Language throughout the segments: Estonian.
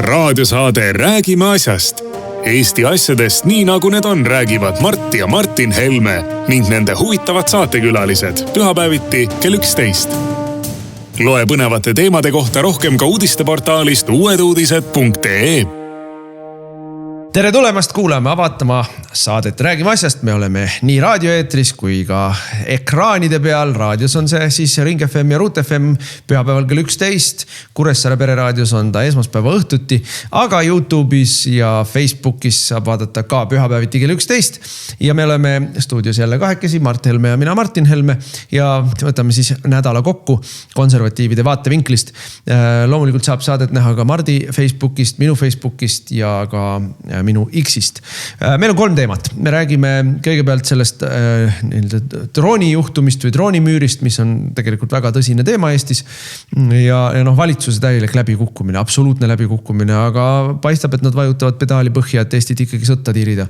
Raadiosaade Räägime asjast. Eesti asjadest nii nagu need on, räägivad Mart ja Martin Helme ning nende huvitavad saatekülalised pühapäeviti kell 11. Loe põnevate teemade kohta rohkem ka uudisteportaalist uueduudised.ee. Tere tulemast kuulama vaatama saadet Räägime asjast. Me oleme nii raadioeetris kui ka ekraanide peal. Raadios on see siis Ring FM ja Ruut FM pühapäeval kell 11. Kuressaare pereraadios on ta esmaspäeva õhtuti, aga YouTube'is ja Facebookis saab vaadata ka pühapäeviti kell 11. Ja me oleme stuudios jälle kahekesi, Mart Helme ja mina Martin Helme, ja võtame siis nädala kokku konservatiivide vaatevinklist. Loomulikult saab saadet näha ka Mardi Facebookist, minu Facebookist ja ka minu X-ist. Meil on 3 teemat. Me räägime kõigepealt sellest droonijuhtumist või droonimüürist, mis on tegelikult väga tõsine teema Eestis. Ja valitsuse täielik läbikukkumine, absoluutne läbikukkumine, aga paistab, et nad vajutavad pedaali põhja, et Eestit ikkagi sõtta tirida.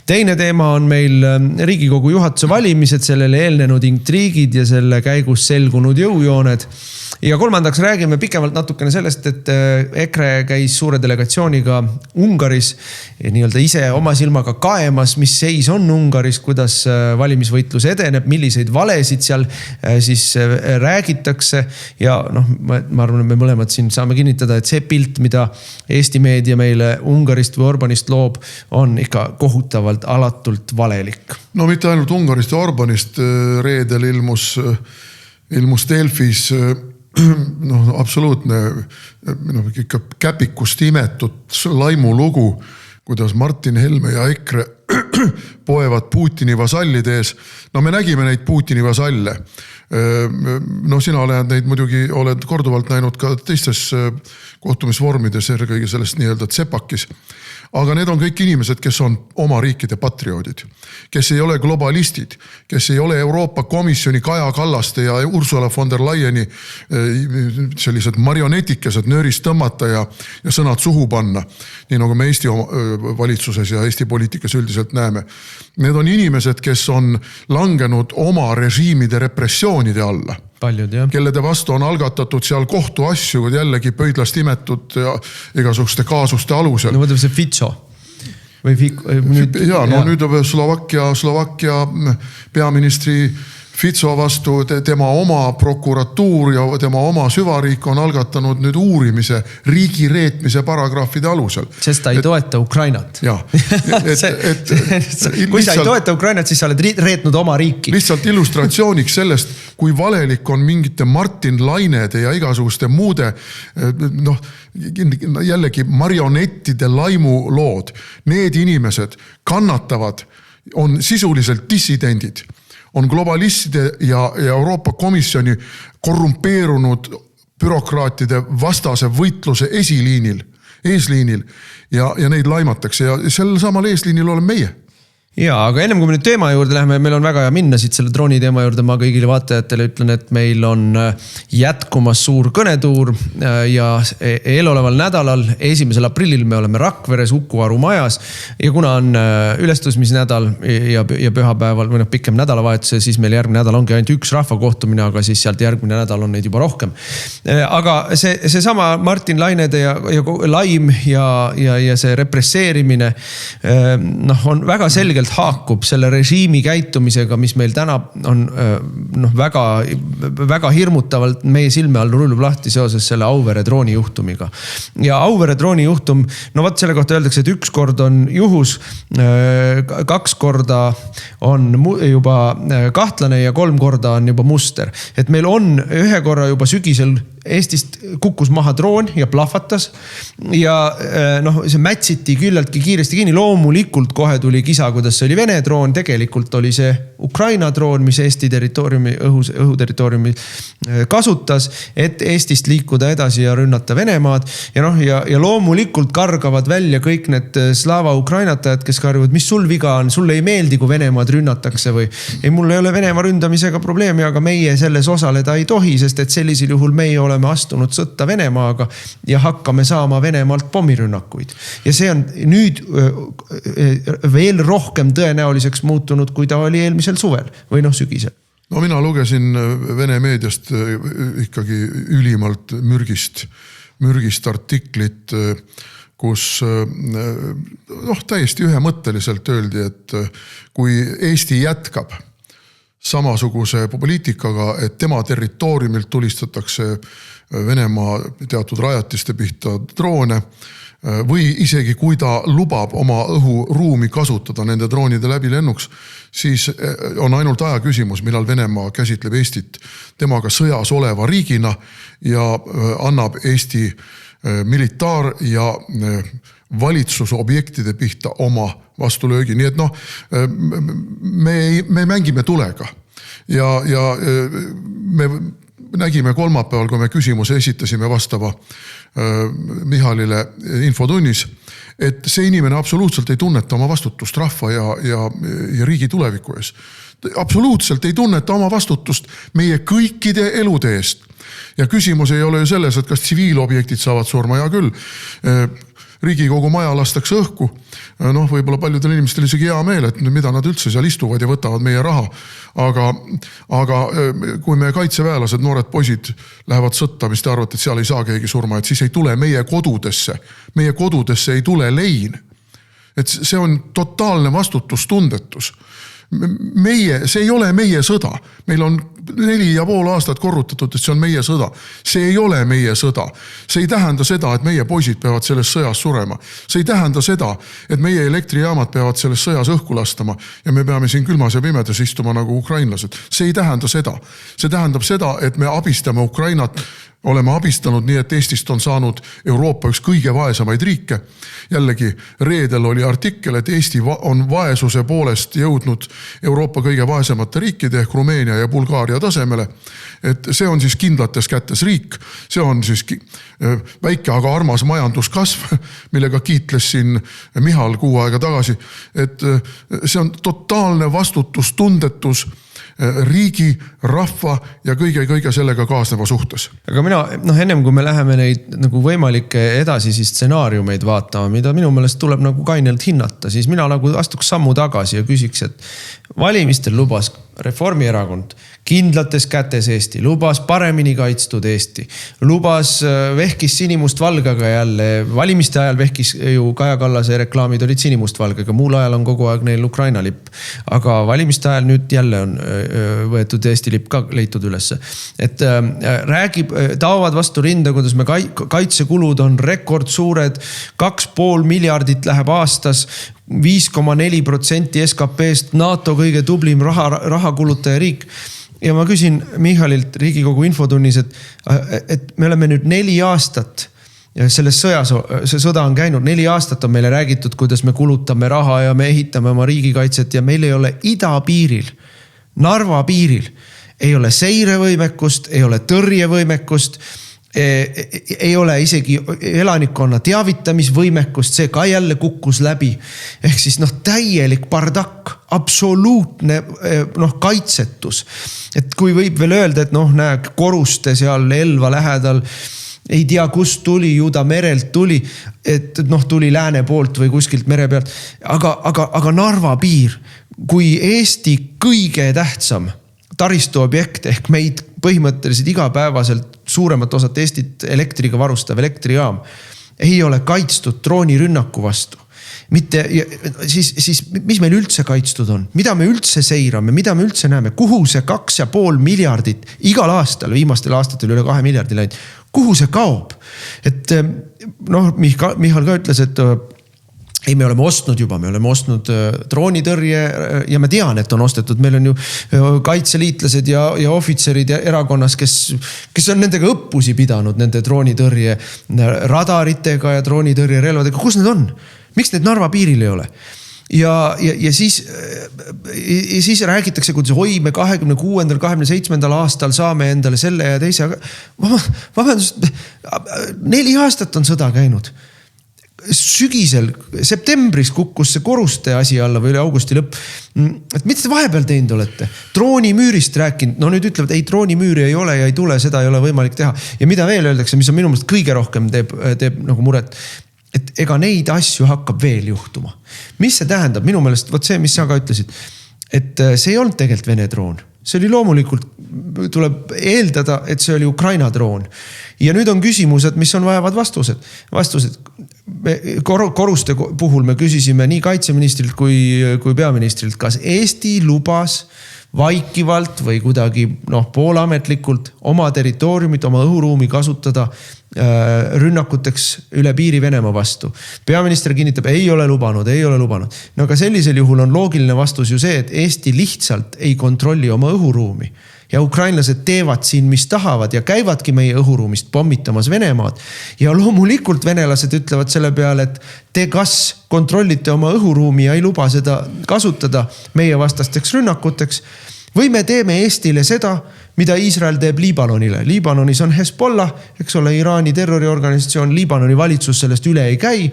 Teine teema on meil Riigikogu juhatuse valimised, sellele eelnenud intriigid ja selle käigus selgunud jõujooned. Ja kolmandaks räägime pikemalt natukene sellest, et EKRE käis suure delegatsiooniga Ungaris, nii-öelda ise oma silmaga kaemas, mis seis on Ungaris, kuidas valimisvõitlus edeneb, milliseid valesid seal siis räägitakse. Ja ma arvan, et me mõlemad siin saame kinnitada, et see pilt, mida Eesti meedia meile Ungarist või Orbanist loob, on ikka kohutavalt alatult valelik. No mitte ainult Ungarist ja Orbanist. Reedel ilmus Delfis absoluutne ikka käpikust imetud laimulugu, kuidas Martin Helme ja EKRE poevad Putini vasallide ees. Me nägime neid Putini vasalle. Sina oled neid muidugi korduvalt näinud ka teistes kohtumisvormides, kõige sellest nii-öelda tsepakis. Aga need on kõik inimesed, kes on oma riikide patrioodid, kes ei ole globalistid, kes ei ole Euroopa Komisjoni Kaja Kallaste ja Ursula von der Leyeni sellised marionetikesed nöörist tõmmata ja sõnad suhu panna, nii nagu me Eesti valitsuses ja Eesti poliitikas üldiselt näeme. Need on inimesed, kes on langenud oma režiimide repressioonide alla. Paljud, jah. Kellede vastu on algatatud seal kohtuasju, jällegi pöidlast imetud ja igasuguste kaasuste alusel. No võtame see Fico. Nüüd Slovakkia peaministri Fico vastu tema oma prokuratuur ja tema oma süvariik on algatanud nüüd uurimise riigi reetmise paragrahvide alusel. Sest ta ei toeta Ukrainat. Jah. Kui sa ei toeta Ukrainat, siis sa oled reetnud oma riiki. Lihtsalt illustratsiooniks sellest, kui valelik on mingite Martin Lainede ja igasuguste muude jällegi marionettide laimulood. Need inimesed kannatavad, on sisuliselt dissidendid. On globalistide ja Euroopa Komisjoni korrumpeerunud bürokraatide vastase võitluse eesliinil ja neid laimatakse ja sel samal eesliinil olen meie. Jaa, aga ennem kui me nüüd teema juurde läheme, meil on väga hea minna siit selle drooni teema juurde. Ma kõigile vaatajatele ütlen, et meil on jätkumas suur kõnetuur ja eeloleval nädalal, 1. aprillil me oleme Rakveres Uku Aru majas ja kuna on ülestõusmisnädal ja pühapäeval või pikem nädalavahetuse, siis meil järgmine nädal ongi ainult üks rahvakohtumine, aga siis sealt järgmine nädal on neid juba rohkem. Aga see sama Martin Lainede ja laim ja see represseerimine on väga selgelt haakub selle režiimi käitumisega, mis meil täna on väga hirmutavalt meie silme all rullub lahti seoses selle Auvere drooni juhtumiga. Ja Auvere drooni juhtum, selle kohta öeldakse, et 1 kord on juhus, 2 korda on juba kahtlane ja 3 korda on juba muster. Et meil on 1 korra juba sügisel Eestist kukkus maha droon ja plahvatas ja see mätsiti küllaltki kiiresti kinni. Loomulikult kohe tuli kisa, kuidas see oli Vene droon, tegelikult oli see Ukraina droon, mis Eesti territooriumi, õhuterritooriumi kasutas, et Eestist liikuda edasi ja rünnata Venemaad. Ja loomulikult kargavad välja kõik need Slava Ukrainatajad, kes karjuvad, mis sul viga on, sulle ei meeldi, kui Venemaad rünnatakse või ei, mul ei ole Venemaa ründamisega probleemi, aga meie selles osaleda ei tohi, sest et sellisel juhul meie oleme astunud sõtta Venemaaga ja hakkame saama Venemaalt pommirünnakuid. Ja see on nüüd veel rohkem tõenäoliseks muutunud, kui ta oli eelmisel suvel või sügisel. Mina lugesin Vene meediast ikkagi ülimalt mürgist mürgist artiklit, kus täiesti ühemõtteliselt öeldi, et kui Eesti jätkab samasuguse poliitikaga, et tema territooriumilt tulistatakse Venemaa teatud rajatiste pihta droone või isegi kui ta lubab oma õhuruumi kasutada nende droonide läbilennuks, siis on ainult aja küsimus, millal Venemaa käsitleb Eestit temaga sõjas oleva riigina ja annab Eesti militaar- ja valitsusobjektide pihta oma vastulöögi. Nii et me mängime tulega ja me nägime kolmapäeval, kui me küsimuse esitasime vastava Michalile infotunnis, et see inimene absoluutselt ei tunneta oma vastutust rahva ja riigi tuleviku ees. Absoluutselt ei tunneta oma vastutust meie kõikide elude eest. Ja küsimus ei ole ju selles, et kas tsiviilobjektid saavad surma, ja küll. Riigikogu maja lastakse õhku. Võib-olla paljudel inimestel isegi hea meel, et mida nad üldse seal istuvad ja võtavad meie raha. Aga kui me kaitseväelased, noored poisid lähevad sõtta, mis te arvate, et seal ei saa keegi surma, et siis ei tule meie kodudesse ei tule lein. Et see on totaalne vastutustundetus. See ei ole meie sõda. Meil on 4,5 aastat korrutatud, et see on meie sõda. See ei ole meie sõda. See ei tähenda seda, et meie poisid peavad selles sõjas surema. See ei tähenda seda, et meie elektrijaamad peavad selles sõjas õhku lastama ja me peame siin külmas ja pimedas istuma nagu ukrainlased. See ei tähenda seda. See tähendab seda, et me abistame Ukrainat, oleme abistanud nii, et Eestist on saanud Euroopa üks kõige vaesemaid riike. Jällegi reedel oli artikkel, et Eesti on vaesuse poolest jõudnud Euroopa kõige vaesemate riikide ehk Rumeenia ja Bulgaaria tasemele. Et see on siis kindlates kätes riik. See on siis väike, aga armas majanduskasv, millega kiitles siin Michal 6 aega tagasi. Et see on totaalne vastutustundetus riigi, rahva ja kõige sellega kaasneva suhtes. Aga mina, ennem kui me läheme neid nagu võimalikke edasisi stsenaariumeid vaatama, mida minu meelest tuleb nagu kainelt hinnata, siis mina nagu astuks sammu tagasi ja küsiks, et valimistel lubas Reformierakond kindlates kätes Eesti, lubas paremini kaitstud Eesti, lubas vehkis sinimustvalgaga jälle, valimiste ajal vehkis ju Kaja Kallase reklaamid olid sinimustvalgaga, muul ajal on kogu aeg neil Ukraina lipp, aga valimiste ajal nüüd jälle on võetud Eesti lipp ka leitud ülesse. Et taovad vastu rinda, kuidas me kaitsekulud on rekord suured, 2,5 miljardit läheb aastas, 5,4% SKP-st, NATO kõige tublim rahakulutaja riik. Ja ma küsin Michalilt Riigikogu infotunnis, et me oleme nüüd 4 aastat ja selles sõjas, see sõda on käinud 4 aastat on meile räägitud, kuidas me kulutame raha ja me ehitame oma riigikaitset ja meil ei ole idapiiril, Narva piiril, ei ole seirevõimekust, ei ole tõrjevõimekust, ei ole isegi elanikkonna teavitamisvõimekust, see ka jälle kukkus läbi. Ehk siis täielik bardakk, absoluutne kaitsetus. Et kui võib veel öelda, et näe, koruste seal Elva lähedal, ei tea, kust tuli, ju ta merelt tuli, et tuli lääne poolt või kuskilt mere pealt. Aga Narva piir, kui Eesti kõige tähtsam taristuobjekt ehk meid põhimõtteliselt igapäevaselt suuremat osat Eestit elektriga varustav elektrijaam ei ole kaitstud droonirünnaku vastu. Siis mis meil üldse kaitstud on? Mida me üldse seirame? Mida me üldse näeme? Kuhu see 2,5 miljardit igal aastal, viimastel aastatel üle 2 miljardi läinud? Kuhu see kaob? Et Michal ka ütles, et ei, me oleme ostnud droonitõrje ja ma tean, et on ostetud. Meil on ju kaitseliitlased ja ohvitserid ja erakonnas, kes on nendega õppusi pidanud, nende droonitõrje radaritega ja droonitõrje relvadega. Kus need on? Miks need Narva piiril ei ole? Ja siis räägitakse, kuidas me 26. 27. aastal saame endale selle ja teise. Vabandust, 4 aastat on sõda käinud. Sügisel, septembris kukkus see koruste asi alla või oli augusti lõpp. Et mida te vahepeal teinud olete? Droonimüürist rääkinud. Nüüd ütlevad, ei, droonimüüri ei ole ja ei tule, seda ei ole võimalik teha. Ja mida veel öeldakse, mis on minu meelest kõige rohkem teeb nagu muret, et ega neid asju hakkab veel juhtuma. Mis see tähendab? Minu meelest, see, mis sa ka ütlesid, et see ei olnud tegelikult Vene droon. See oli loomulikult, tuleb eeldada, et see oli Ukraina droon. Ja nüüd on küsimused, mis on vajavad vastused. Koruste puhul me küsisime nii kaitseministrilt kui peaministrilt, kas Eesti lubas vaikivalt või kuidagi poolametlikult oma territooriumit, oma õhuruumi kasutada rünnakuteks üle piiri Venemaa vastu. Peaminister kinnitab, ei ole lubanud. No aga sellisel juhul on loogiline vastus ju see, et Eesti lihtsalt ei kontrolli oma õhuruumi. Ja ukrainlased teevad siin, mis tahavad ja käivadki meie õhuruumist pommitamas Venemaad. Ja loomulikult venelased ütlevad selle peale, et te kas kontrollite oma õhuruumi ja ei luba seda kasutada meie vastasteks rünnakuteks või me teeme Eestile seda, mida Iisrael teeb Liibanonile. Liibanonis on Hezbollah, eks ole, Iraani terroriorganisatsioon, Liibanoni valitsus sellest üle ei käi.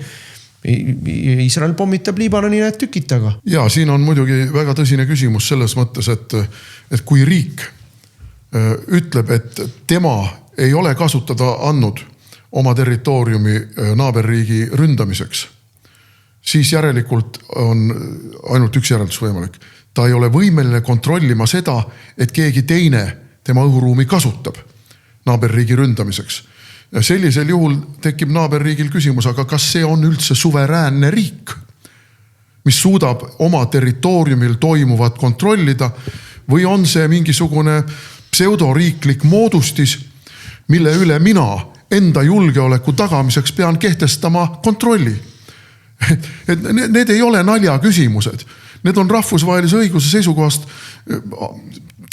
Iisrael pommitab Liibanoni need tükid taga. Ja siin on muidugi väga tõsine küsimus selles mõttes, et kui riik ütleb, et tema ei ole kasutada andnud oma territooriumi naaberriigi ründamiseks, siis järelikult on ainult üks järeldus võimalik. Ta ei ole võimeline kontrollima seda, et keegi teine tema õhuruumi kasutab naaberriigi ründamiseks. Ja sellisel juhul tekib naaberriigil küsimus, aga kas see on üldse suveräänne riik, mis suudab oma territooriumil toimuvat kontrollida või on see mingisugune pseudoriiklik moodustis, mille üle mina enda julgeoleku tagamiseks pean kehtestama kontrolli. Et need ei ole nalja küsimused. Need on rahvusvahelise õiguse seisukohast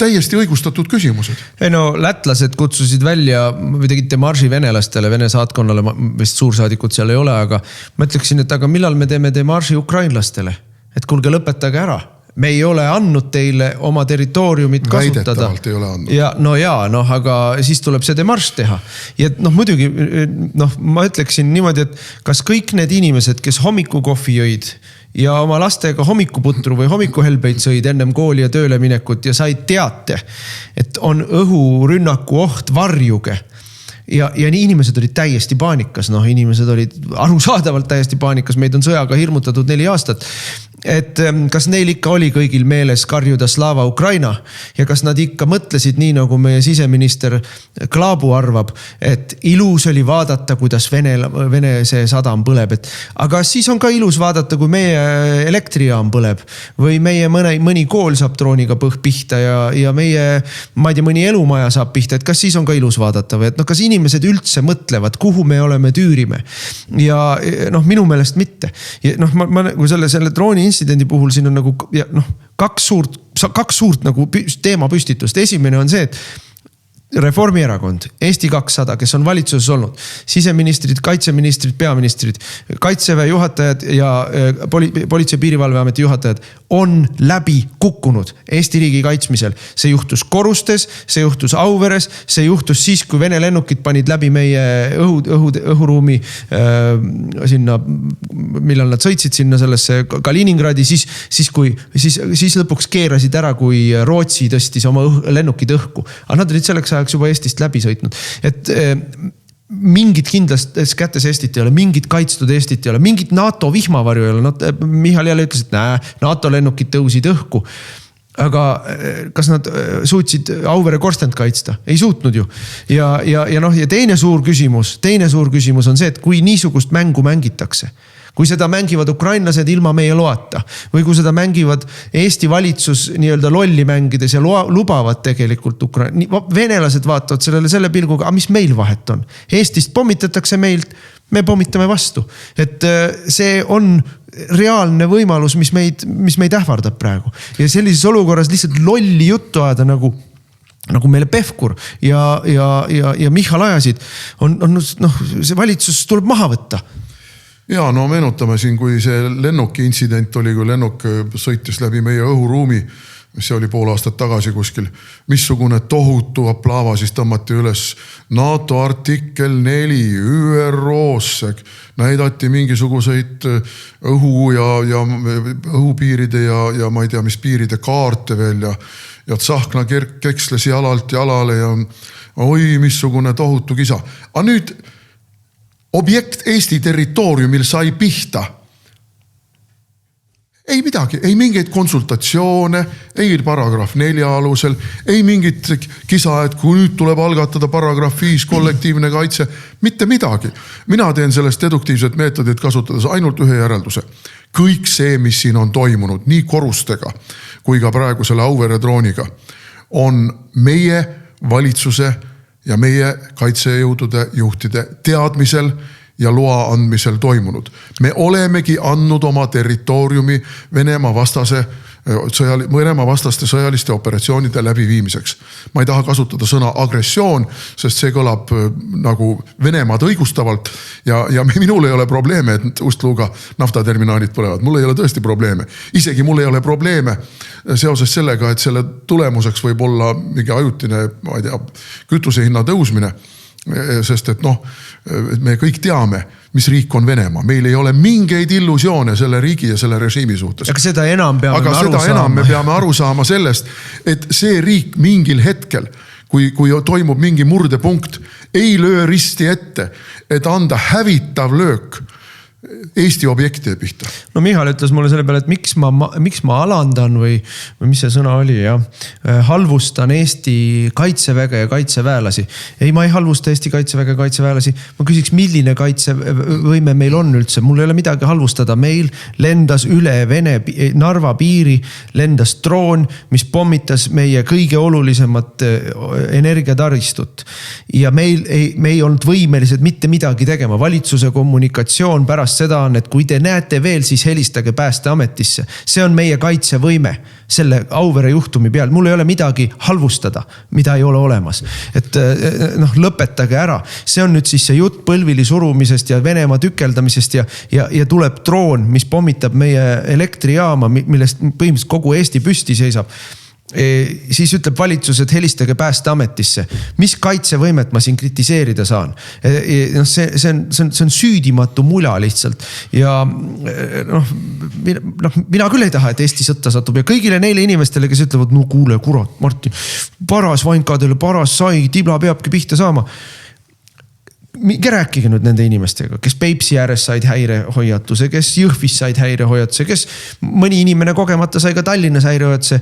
täiesti õigustatud küsimused. Lätlased kutsusid välja, või tegite marši venelastele, Vene saatkonnale, vist suursaadikut seal ei ole, aga ma ütleksin, et aga millal me teeme marši ukrainlastele? Et kuulge, lõpetage ära. Me ei ole andnud teile oma territooriumit kasutada. Väidetavalt ei ole andnud. Aga siis tuleb see demarš teha. Ja muidugi, ma ütleksin niimoodi, et kas kõik need inimesed, kes hommikukohvi jõid ja oma lastega hommikuputru või hommikuhelbeid sõid ennem kooli ja tööle minekut ja said teate, et on õhurünnaku oht, varjuge. Ja nii inimesed olid täiesti paanikas. Inimesed olid arusaadavalt täiesti paanikas. Meid on sõjaga hirmutatud 4 aastat. Et kas neil ikka oli kõigil meeles karjuda Slava Ukraina ja kas nad ikka mõtlesid nii, nagu meie siseminister Klaabu arvab, et ilus oli vaadata, kuidas Vene see sadam põleb. Aga siis on ka ilus vaadata, kui meie elektrijaam põleb või meie mõni kool saab drooniga pihta ja meie, ma ei tea, mõni elumaja saab pihta, et kas siis on ka ilus vaadata või kas inimesed üldse mõtlevad, kuhu me oleme tüürime. Ja minu meelest mitte. Ja ma selle drooni intsidendi puhul siin on nagu kaks suurt nagu teema püstitust. Esimene on see, et Reformierakond, Eesti 200, kes on valitsuses olnud, siseministrid, kaitseministrid, peaministrid, kaitseväe juhatajad ja politsei piirivalveameti juhatajad on läbi kukkunud Eesti riigi kaitsmisel. See juhtus Korustes, see juhtus Auveres, see juhtus siis, kui Vene lennukid panid läbi meie õhuruumi sinna, millal nad sõitsid sinna sellesse Kaliningradi, siis lõpuks keerasid ära, kui Rootsi tõstis oma lennukid õhku. Aga nad olid selleks ajaks juba Eestist läbi sõitnud. Et mingit kindlast kätes Eestit ei ole, mingit kaitstud Eestit ei ole, mingit NATO vihmavarju ei ole. Michal jälle ütles, et NATO lennukid tõusid õhku. Aga kas nad suutsid Auvere Korstent kaitsta? Ei suutnud ju. Ja teine suur küsimus on see, et kui niisugust mängu mängitakse, kui seda mängivad ukrainlased ilma meie loata või kui seda mängivad Eesti valitsus nii-öelda lolli mängides ja lubavad tegelikult venelased vaatavad selle pilguga, mis meil vahet on. Eestist pommitatakse meilt, me pommitame vastu. Et see on reaalne võimalus, mis meid ähvardab praegu. Ja sellises olukorras lihtsalt lolli juttu ajada nagu meile Pevkur ja Michal ajasid, see valitsus tuleb maha võtta. Ja meenutame siin, kui see lennuki intsident oli, kui lennuk sõitis läbi meie õhuruumi, mis oli pool aastat tagasi kuskil, missugune tohutu aplaava siis tõmmati üles NATO artikkel 4 ÜRO-sse, näidati mingisuguseid õhu ja õhupiiride ja ma ei tea, mis piiride kaarte veel ja Tsahkna keksles jalalt jalale ja oi, missugune tohutu kisa. Aga nüüd objekt Eesti territooriumil sai pihta. Ei midagi, ei mingeid konsultatsioone, ei paragrahv 4 alusel, ei mingit kisa, et kui nüüd tuleb algatada paragrahv 5 kollektiivne kaitse, mitte midagi. Mina teen sellest deduktiivset meetodit kasutades ainult ühe järelduse. Kõik see, mis siin on toimunud, nii korustega kui ka praegu selle Auvere drooniga, on meie valitsuse ja meie kaitsejõudude juhtide teadmisel ja loa andmisel toimunud. Me olemegi andnud oma territooriumi Venemaa vastaste sõjaliste operatsioonide läbiviimiseks. Ma ei taha kasutada sõna agressioon, sest see kõlab nagu Venemaad õigustavalt ja minul ei ole probleeme, et Ust-Luga naftaterminaalid põlevad. Mul ei ole tõesti probleeme. Isegi mul ei ole probleeme seoses sellega, et selle tulemuseks võib olla mingi ajutine, ma ei tea, kütusehinna tõusmine. Sest et me kõik teame, mis riik on Venemaa. Meil ei ole mingeid illusioone selle riigi ja selle režiimi suhtes. Aga seda enam me peame aru saama sellest, et see riik mingil hetkel, kui toimub mingi murdepunkt, ei löö risti ette, et anda hävitav löök Eesti objektide pihta. No Michal ütles mulle selle peale, et miks ma alandan või mis see sõna oli, halvustan Eesti kaitseväge ja kaitseväelasi. Ei, ma ei halvusta Eesti kaitseväge ja kaitseväelasi. Ma küsiks, milline kaitsevõime meil on üldse. Mul ei ole midagi halvustada. Meil lendas üle Vene Narva piiri, lendas droon, mis pommitas meie kõige olulisemat energiataristut. Ja me ei olnud võimelised mitte midagi tegema. Valitsuse kommunikatsioon pärast seda on, et kui te näete veel, siis helistage Päästeametisse. See on meie kaitsevõime selle Auvere juhtumi peal. Mul ei ole midagi halvustada, mida ei ole olemas. Et lõpetage ära. See on nüüd siis see jutt põlvili surumisest ja Venemaa tükeldamisest ja tuleb droon, mis pommitab meie elektrijaama, millest põhimõtteliselt kogu Eesti püsti seisab. Siis ütleb valitsus, et helistage Päästeametisse. Mis kaitsevõimet ma siin kritiseerida saan? See on süüdimatu mula lihtsalt. Ja mina küll ei taha, et Eesti sõtta satub. Ja kõigile neile inimestele, kes ütlevad, no kuule, kurat, Martin, paras vankadele, paras sai, tibla peabki pihta saama. Rääkige nüüd nende inimestega, kes Peipsi ääres said häirehoiatuse, kes Jõhvis said häirehoiatuse, kes mõni inimene kogemata sai ka Tallinnas häirehoiatuse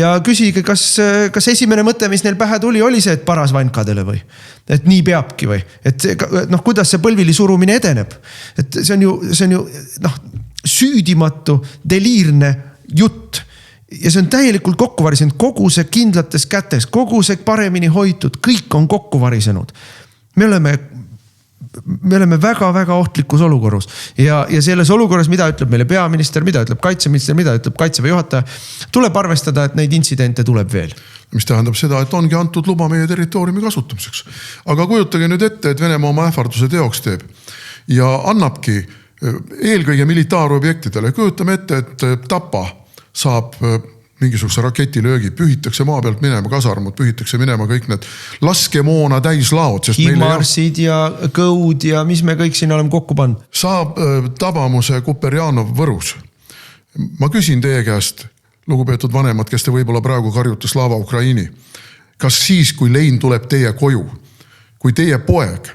ja küsige, kas esimene mõte, mis neil pähe tuli, oli see, et paras vankadele või? Et nii peabki või? Et kuidas see põlvili surumine edeneb? Et see on ju süüdimatu, deliirne jutt. Ja see on täielikult kokku varisenud, kogu see kindlates kätes, kogu see paremini hoitud, kõik on kokku varisenud. Me oleme väga-väga ohtlikus olukorras ja selles olukorras, mida ütleb meile peaminister, mida ütleb kaitseminister, mida ütleb kaitseväe juhataja, tuleb arvestada, et neid intsidente tuleb veel. Mis tähendab seda, et ongi antud luba meie territooriumi kasutamiseks. Aga kujutage nüüd ette, et Venemaa oma ähvarduse teoks teeb ja annabki eelkõige militaarobjektidele. Kujutame ette, et Tapa saab mingisuguse raketilöögi, pühitakse maa pealt minema, kasarmud, pühitakse minema kõik need laskemoona täislaod. Himarsid ja kõud ja mis me kõik siin oleme kokku pannud. Saab tabamuse Kuperjanov Võrus. Ma küsin teie käest, lugupeetud vanemad, kes te võib-olla praegu karjute Slava Ukraini. Kas siis, kui lein tuleb teie koju, kui teie poeg,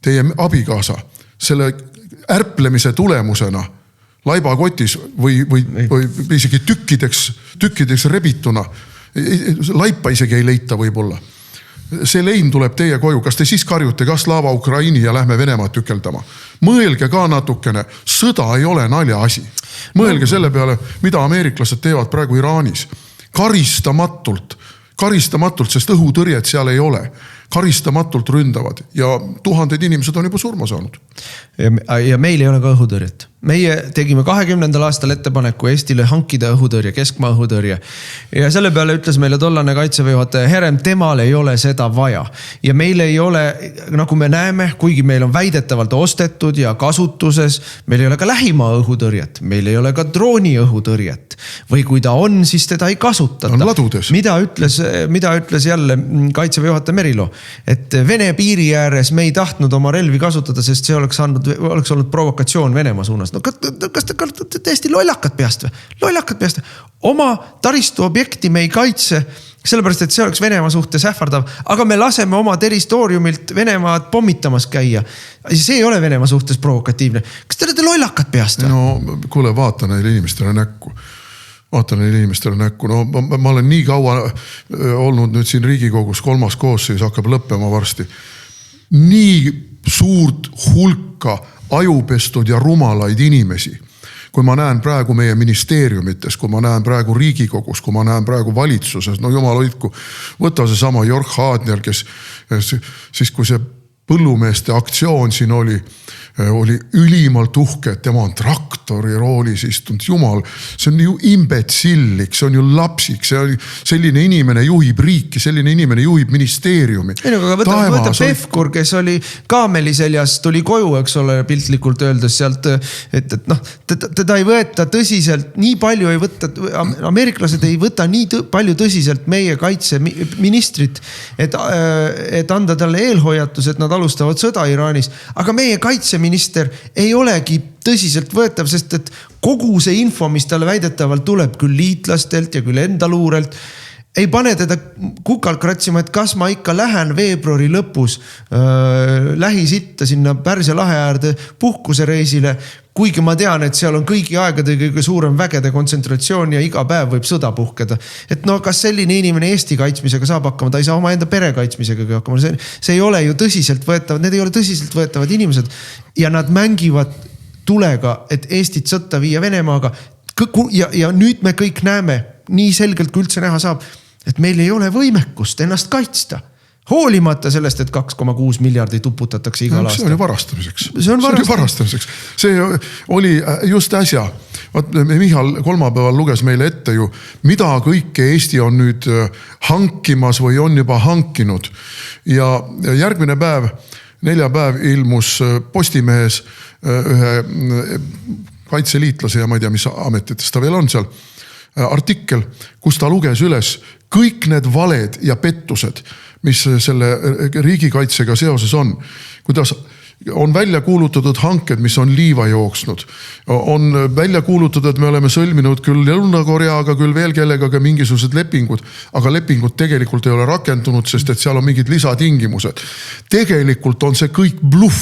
teie abikaasa, selle ärplemise tulemusena laibakotis või isegi tükkideks rebituna. Laipa isegi ei leita võib-olla. See lein tuleb teie koju. Kas te siis karjute ka Slava Ukraini ja lähme Venemaad tükeldama? Mõelge ka natukene. Sõda ei ole nalja asi. Mõelge selle peale, mida ameeriklased teevad praegu Iraanis. Karistamatult, sest õhutõrjet seal ei ole. Karistamatult ründavad ja tuhanded inimesed on juba surma saanud. Ja meil ei ole ka õhutõrjet. Meie tegime 20. aastal ettepaneku Eestile hankida õhutõrje, keskmaa õhutõrje. Ja selle peale ütles meile tollane kaitseväe juhataja Herem, temal ei ole seda vaja. Ja meil ei ole, nagu me näeme, kuigi meil on väidetavalt ostetud ja kasutuses, meil ei ole ka lähimaa õhutõrjet, meil ei ole ka drooni õhutõrjet. Või kui ta on, siis teda ei kasutata. On ladudes. Mida ütles jälle kaitseväe juhataja Merilo? Et Vene piiri ääres me ei tahtnud oma relvi kasutada, sest see oleks olnud provokatsioon Venemaa suunas. No kas te täiesti lollakad peast või? Lollakad peast. Oma taristu objekti me ei kaitse, sellepärast, et see oleks Venemaa suhtes ähvardav, aga me laseme oma territooriumilt Venemaad pommitamas käia. See ei ole Venemaa suhtes provokatiivne. Kas te olete lollakad peast. No kuule, vaata neile inimestele näkku. No ma olen nii kaua olnud nüüd siin Riigikogus 3. koosseis hakkab lõppema varsti. Nii suurt hulka ajupestud ja rumalaid inimesi. Kui ma näen praegu meie ministeeriumites, kui ma näen praegu Riigikogus, kui ma näen praegu valitsuses, no jumal hoidku, võta see sama Jorg Haadner, kes siis kui see põllumeeste aktsioon siin oli ülimalt uhke, et tema on traktori roolis istunud. Jumal, see on ju imbetsillik, see on ju lapsik, selline inimene juhib riiki, selline inimene juhib ministeeriumi. Võta Pevkur, kes oli kaameli seljas, tuli koju, eks ole, piltlikult öeldes sealt, et teda ei võeta tõsiselt, nii palju ei võtta, ameeriklased ei võta nii palju tõsiselt meie kaitseministrit, et anda talle eelhoiatus, et nad alustavad sõda Iraanis, aga meie kaitseminister ei olegi tõsiselt võetav, sest et kogu see info, mis talle väidetavalt tuleb küll liitlastelt ja küll enda luurelt, ei pane teda kukalt kratsima, et kas ma ikka lähen veebruari lõpus lähisitta sinna Pärsia lahe äärde puhkusereisile, kuigi ma tean, et seal on kõigi aegade kõige suurem vägede kontsentratsioon ja iga päev võib sõda puhkeda. Et no kas selline inimene Eesti kaitsmisega saab hakkama, ta ei saa oma enda pere kaitsmisega hakkama. See ei ole ju tõsiselt võetavad, need ei ole tõsiselt võetavad inimesed ja nad mängivad tulega, et Eestit sõtta viia Venemaaga. Ja nüüd me kõik näeme, nii selgelt kui üldse näha saab, et meil ei ole võimekust ennast kaitsta. Hoolimata sellest, et 2,6 miljardit uputatakse igal aastal. See on ju varastamiseks. See oli just äsja. Michal kolmapäeval luges meile ette ju, mida kõike Eesti on nüüd hankimas või on juba hankinud. Ja järgmine päev, 4. päev ilmus Postimehes ühe kaitseliitlase ja ma ei tea, mis ametitest ta veel on seal, artikkel, kus ta luges üles kõik need valed ja pettused, mis selle riigikaitsega seoses on. Kuidas on välja kuulutatud hanked, mis on liiva jooksnud. On välja kuulutatud, et me oleme sõlminud küll Lõuna-Koreaga, küll veel kellegaga mingisugused lepingud, aga lepingud tegelikult ei ole rakendunud, sest et seal on mingid lisatingimused. Tegelikult on see kõik bluff.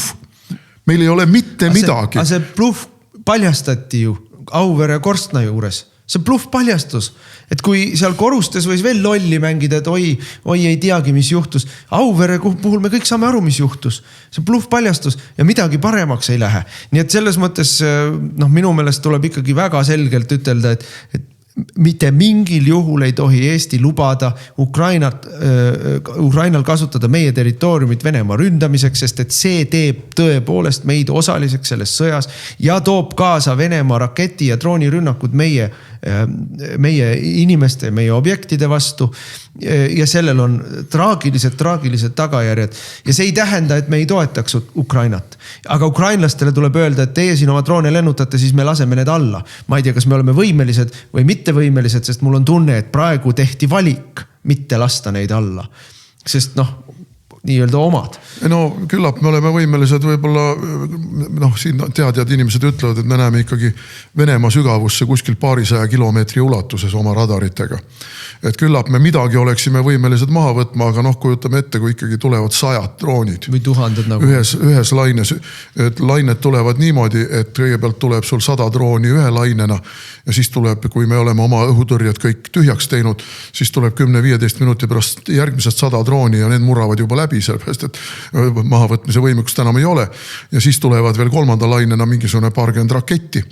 Meil ei ole mitte midagi. See bluff paljastati ju Auvere Korstna juures. See bluff paljastus, et kui seal korustes võis veel lolli mängida, et oi ei teagi, mis juhtus. Auvere puhul me kõik saame aru, mis juhtus. See bluff paljastus ja midagi paremaks ei lähe. Nii et selles mõttes minu meelest tuleb ikkagi väga selgelt ütelda, et mitte mingil juhul ei tohi Eesti lubada Ukrainal kasutada meie territooriumit Venemaa ründamiseks, sest et see teeb tõepoolest meid osaliseks selles sõjas ja toob kaasa Venemaa raketi ja droonirünnakud meie inimeste, meie objektide vastu ja sellel on traagilised tagajärjed ja see ei tähenda, et me ei toetaks Ukrainat. Aga ukrainlastele tuleb öelda, et teie siin oma droone lennutate, siis me laseme need alla. Ma ei tea, kas me oleme võimelised või mitte võimelised, sest mul on tunne, et praegu tehti valik mitte lasta neid alla. Sest nii-öelda omad. No küllap me oleme võimelised võib-olla, siin teadjad inimesed ütlevad, et me näeme ikkagi Venemaa sügavusse kuskil 200 kilomeetri ulatuses oma radaritega. Et küllap me midagi oleksime võimelised maha võtma, aga kujutame ette, kui ikkagi tulevad 100 droonid. Või 1000 nagu. Ühes laines, et lained tulevad niimoodi, et kõigepealt tuleb sul 100 drooni ühe lainena ja siis tuleb, kui me oleme oma õhutõrjed kõik tühjaks teinud, siis tuleb 10-15 minuti pärast järgmised 100 drooni ja need murravad juba läbi, sellepärast, et mahavõtmise võimekust enam ei ole. Ja siis tulevad veel 3. lainena mingisugune 20 raketti,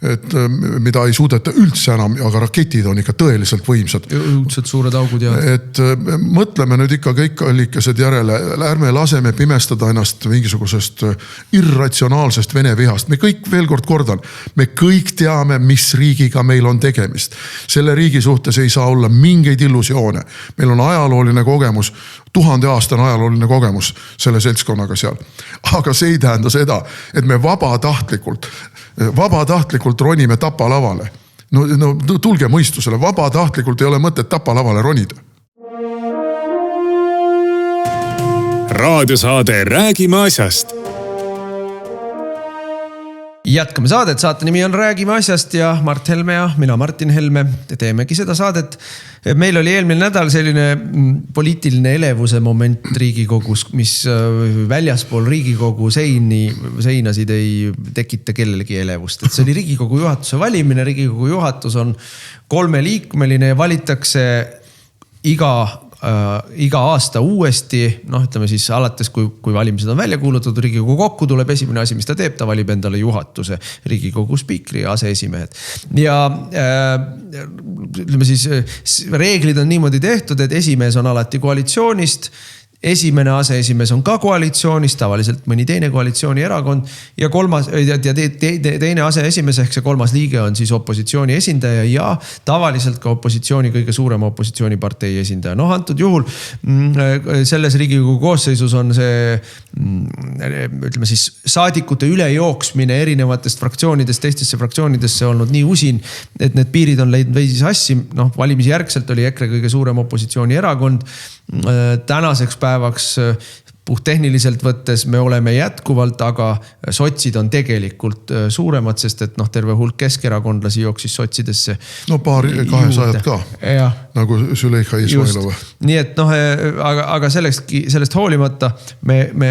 et mida ei suudeta üldse enam, aga raketid on ikka tõeliselt võimsad. Õudselt suured augud ja... Et mõtleme nüüd ikka kõik allikesed järele, ärme laseme pimestada ennast mingisugusest irratsionaalsest vene vihast. Me kõik, veel kord kordan, me kõik teame, mis riigiga meil on tegemist. Selle riigi suhtes ei saa olla mingeid illusioone. Meil on ajalooline kogemus, 1000 aastane ajalooline kogemus selle seltskonnaga seal. Aga see ei tähenda seda, et me vabatahtlikult ronime tapalavale. No tulge mõistusele, vabatahtlikult ei ole mõtet tapalavale ronida. Raadiosaade Räägime asjast. Jätkame saadet, saate nimi on Räägime asjast ja Mart Helme ja mina Martin Helme teemegi seda saadet. Meil oli eelmine nädal selline poliitiline elevuse moment Riigikogus, mis väljaspool Riigikogu seinasid ei tekita kellelegi elevust. Et see oli Riigikogu juhatuse valimine. Riigikogu juhatus on 3-liikmeline ja valitakse iga aasta uuesti, ütleme siis alates, kui valimised on välja kuulutatud, Riigikogu kokku tuleb esimene asi, mis ta teeb, ta valib endale juhatuse, Riigikogu spiikri ja aseesimehed. Ja ütleme siis, reeglid on niimoodi tehtud, et esimees on alati koalitsioonist, esimene aseesimees on ka koalitsioonist, tavaliselt mõni teine koalitsioonierakond ja teine aseesimees ehk see kolmas liige on siis opositsiooni esindaja ja tavaliselt ka opositsiooni kõige suurema opositsioonipartei esindaja. Antud juhul selles Riigikogu koosseisus on see, ütleme siis, saadikute ülejooksmine erinevatest fraktsioonidest teistesse fraktsioonidesse olnud nii usin, et need piirid on leidnud veidi sassi. Valimisjärgselt oli EKRE kõige suurem opositsioonierakond. Tänaseks päevaks puhttehniliselt võttes me oleme jätkuvalt, aga sotsid on tegelikult suuremad, sest et terve hulk keskerakondlasi jooksis sotsidesse. Paar 200 ka, ja. Nagu Züleyxa Ismailova. Nii et aga sellest hoolimata me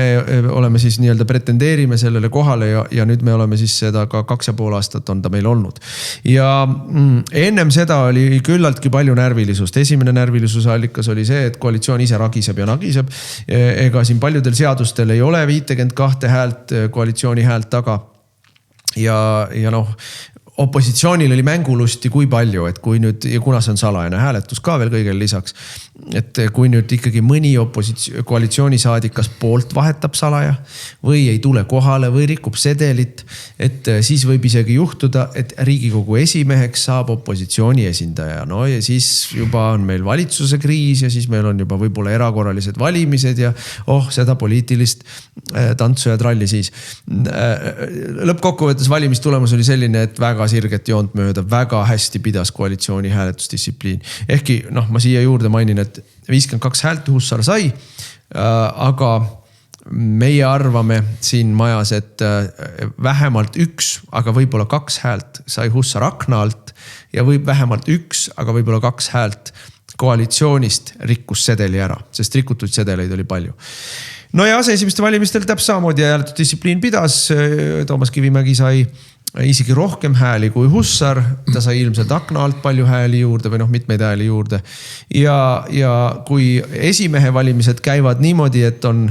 oleme siis nii-öelda pretendeerime sellele kohale ja nüüd me oleme siis seda ka 2,5 aastat on ta meil olnud. Ja ennem seda oli küllaltki palju närvilisust. Esimene närvilisuse allikas oli see, et koalitsioon ise ragiseb ja nagiseb. Ega siin paljudel seadustel ei ole 52 häält, koalitsiooni häält taga. Ja opositsioonil oli mängulusti kui palju, et kui nüüd, ja kuna see on salajane hääletus ka veel kõigel lisaks, et kui nüüd ikkagi mõni koalitsioonisaadik kas poolt vahetab salaja või ei tule kohale või rikub sedelit, et siis võib isegi juhtuda, et Riigikogu esimeheks saab opositsiooni esindaja. Ja siis juba on meil valitsuse kriis ja siis meil on juba võib-olla erakorralised valimised ja seda poliitilist tantsu ja tralli siis. Lõppkokkuvõttes valimistulemus oli selline, et väga sirget joont mööda, väga hästi pidas koalitsiooni hääletusdistsipliin. Ehkki, ma siia juurde mainin, et 52 häält Hussar sai, aga meie arvame siin majas, et vähemalt 1, aga võib-olla 2 häält sai Hussar akna alt ja võib vähemalt 1, aga võib-olla 2 häält koalitsioonist rikkus sedeli ära, sest rikutud sedeleid oli palju. Ja aseesimeste valimistel täpselt samamoodi hääletusdistsipliin pidas, Toomas Kivimägi sai isegi rohkem hääli kui Hussar, ta sai ilmselt akna alt palju hääli juurde või mitmeid hääli juurde. Ja kui esimehe valimised käivad niimoodi, et on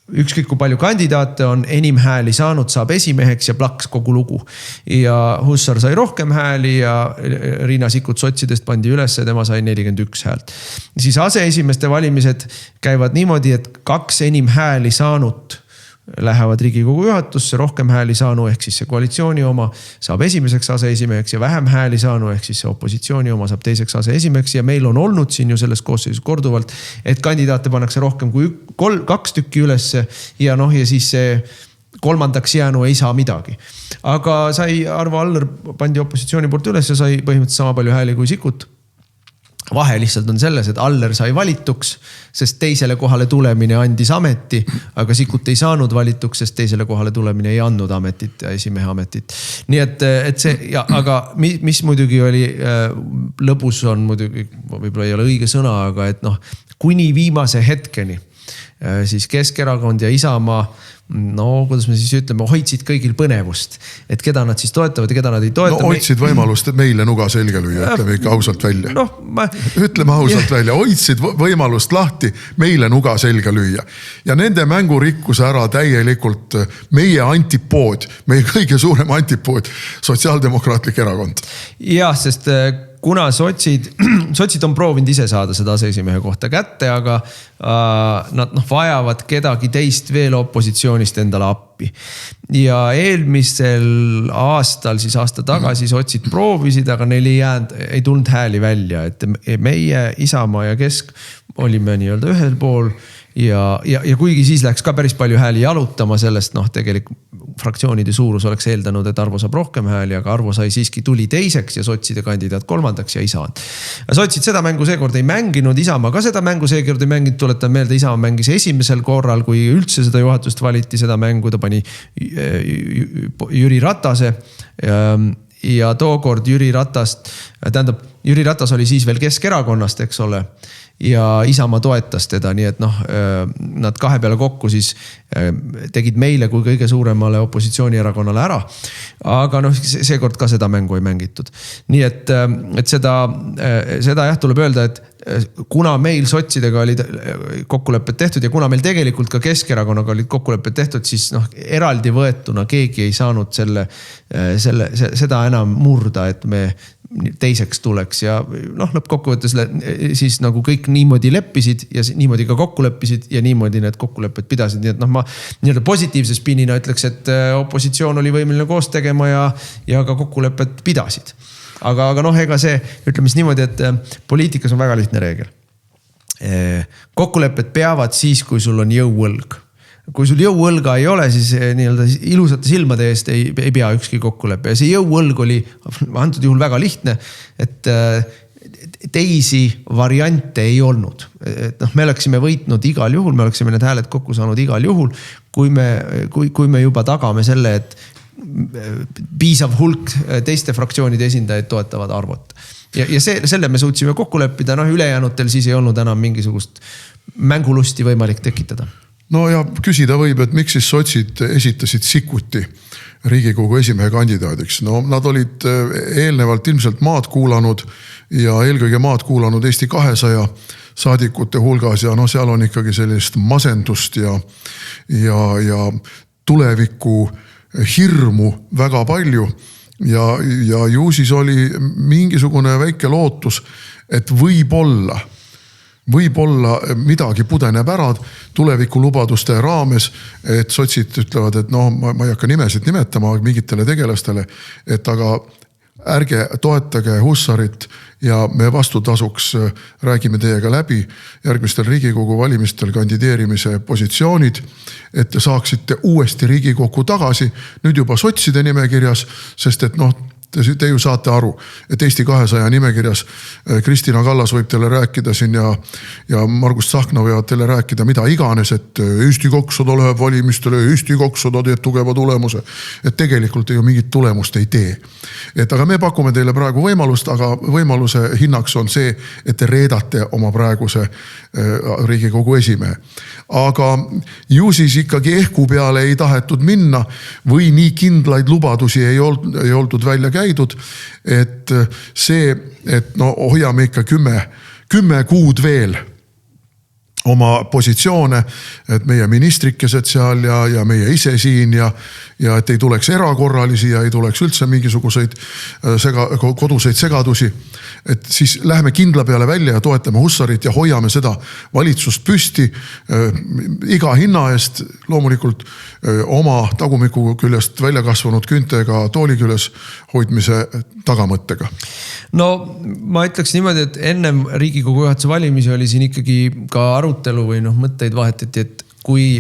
ükskõik kui palju kandidaate on, enim hääli saanud saab esimeheks ja plaks kogu lugu. Ja Hussar sai rohkem hääli ja Riina Sikkut sotsidest pandi üles ja tema sai 41 häält. Siis aseesimeste valimised käivad niimoodi, et 2 enim hääli saanud lähevad Riigikogu juhatusse, rohkem hääli saanu ehk siis see koalitsiooni oma saab esimeseks aseesimeheks ja vähem hääli saanu ehk siis see opositsiooni oma saab teiseks aseesimeheks ja meil on olnud siin ju selles koosseisus korduvalt, et kandidaate pannakse rohkem kui 2 tükki ülesse ja siis see kolmandaks jäänu ei saa midagi. Aga sai Arvo Aller pandi opositsiooni poolt üles ja sai põhimõtteliselt sama palju hääli kui Sikkut. Vahe lihtsalt on selles, et Aller sai valituks, sest teisele kohale tulemine andis ameti, aga Sikkut ei saanud valituks, sest teisele kohale tulemine ei andnud ametit ja esimehe ametit. Nii et see, aga mis muidugi oli lõbus on muidugi, võib-olla ei ole õige sõna, aga et kuni viimase hetkeni siis Keskerakond ja Isamaa, kuidas me siis ütleme, hoidsid kõigil põnevust, et keda nad siis toetavad ja keda nad ei toeta. Hoidsid võimalust meile nuga selga lüüa, ütleme ikka ausalt välja. Ütleme ausalt välja, hoidsid võimalust lahti meile nuga selga lüüa. Ja nende mängurikkuse ära täielikult meie antipood, meie kõige suurem antipood, Sotsiaaldemokraatlik erakond. Jah, sest kuna sotsid on proovinud ise saada seda aseesimehe kohta kätte, aga nad vajavad kedagi teist veel opositsioonist endale appi. Ja eelmisel aastal, siis aasta tagasi sotsid proovisid, aga neil ei tulnud hääli välja, et meie Isamaa ja Kesk olime nii-öelda ühel pool ja kuigi siis läks ka päris palju hääli jalutama sellest, tegelikult fraktsioonide suurus oleks eeldanud, et Arvo saab rohkem hääli, aga Arvo sai siiski tuli teiseks ja sotside kandidaat kolmandaks ja ei saanud. Sotsid seda mängu seekord ei mänginud, Isamaa ka seda mängu seekord ei mänginud, tuletan meelde, Isamaa mängis esimesel korral, kui üldse seda juhatust valiti, seda mängu ta pani Jüri Ratase ja tookord Jüri Ratas oli siis veel Keskerakonnast, eks ole, ja Isamaa toetas teda, nii et nad kahe peale kokku siis tegid meile kui kõige suuremale opositsioonierakonnale ära. Aga seekord ka seda mängu ei mängitud. Nii et seda tuleb öelda, et kuna meil sotsidega olid kokkulepped tehtud ja kuna meil tegelikult ka Keskerakonnaga olid kokkulepped tehtud, siis eraldi võetuna keegi ei saanud seda enam murda, et me teiseks tuleks ja lõppkokkuvõttes siis nagu kõik niimoodi leppisid ja niimoodi ka kokku leppisid ja niimoodi need kokkulepped pidasid. Nii et ma positiivse spinina ütleks, et opositsioon oli võimeline koos tegema ja ka kokkulepped pidasid. Aga ega see, ütleme siis niimoodi, et poliitikas on väga lihtne reegel. Kokkulepped peavad siis, kui sul on jõuõlg. Kui sul jõuõlga ei ole, siis ilusate silmade eest ei pea ükski kokkulepe. Ja see jõuõlg oli antud juhul väga lihtne, et teisi variante ei olnud. Et me oleksime võitnud igal juhul, me oleksime need hääled kokku saanud igal juhul, kui me juba tagame selle, et piisav hulk teiste fraktsioonide esindajaid toetavad Arvot. Ja selle me suutsime kokku leppida, ülejäänutel siis ei olnud enam mingisugust mängulusti võimalik tekitada. No ja küsida võib, et miks siis sotsid esitasid Sikkuti Riigikogu esimehe kandidaadiks. No nad olid eelnevalt ilmselt maad kuulanud ja eelkõige maad kuulanud Eesti 200 saadikute hulgas ja seal on ikkagi sellist masendust ja tuleviku hirmu väga palju ja ju siis oli mingisugune väike lootus, et võib-olla midagi pudeneb ära tulevikulubaduste raames, et sotsid ütlevad, et ma ei hakka nimesid nimetama mingitele tegelastele, et aga ärge toetage Hussarit ja me vastutasuks räägime teiega läbi järgmistel Riigikogu valimistel kandideerimise positsioonid, et te saaksite uuesti Riigikokku tagasi, nüüd juba sotside nimekirjas, sest et te ju saate aru, et Eesti 200 nimekirjas Kristina Kallas võib teile rääkida siin ja Margus Tsahkna võivad teile rääkida mida iganes, et Eesti 200 läheb valimistele, Eesti 200 teeb tugeva tulemuse, et tegelikult ju mingit tulemust ei tee. Et aga me pakume teile praegu võimalust, aga võimaluse hinnaks on see, et te reedate oma praeguse Riigikogu esimehe. Aga ju siis ikkagi ehku peale ei tahetud minna või nii kindlaid lubadusi ei oldud välja käidud, et see, et hoiame ikka 10 kuud veel oma positsioone, et meie ministrikesed seal ja meie ise siin ja et ei tuleks erakorralisi ja ei tuleks üldse mingisuguseid koduseid segadusi, et siis läheme kindla peale välja ja toetame Hussarit ja hoiame seda valitsust püsti iga hinna eest, loomulikult oma tagumiku küljest välja kasvanud küntega tooli küljes hoidmise tagamõttega. No ma ütleks niimoodi, et ennem Riigikogu juhatuse valimisi oli siin ikkagi ka arutelu või mõtteid vahetati, et kui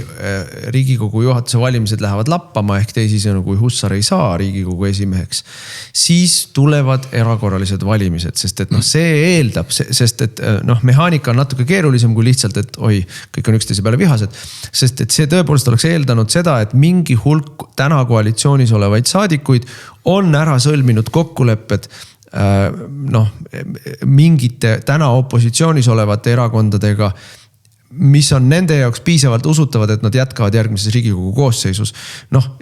Riigikogu juhatuse valimised lähevad lappama ehk teisisõnu, kui Hussar ei saa Riigikogu esimeheks, siis tulevad erakorralised valimised, sest et see eeldab, sest et mehaanika on natuke keerulisem kui lihtsalt, et kõik on üksteise peale vihased, sest et see tõepoolest oleks eeldanud seda, et mingi hulk täna koalitsioonis olevaid saadikuid on ära sõlminud kokkulepped mingite täna opositsioonis olevate erakondadega, mis on nende jaoks piisavalt usutavad, et nad jätkavad järgmises Riigikogu koosseisus.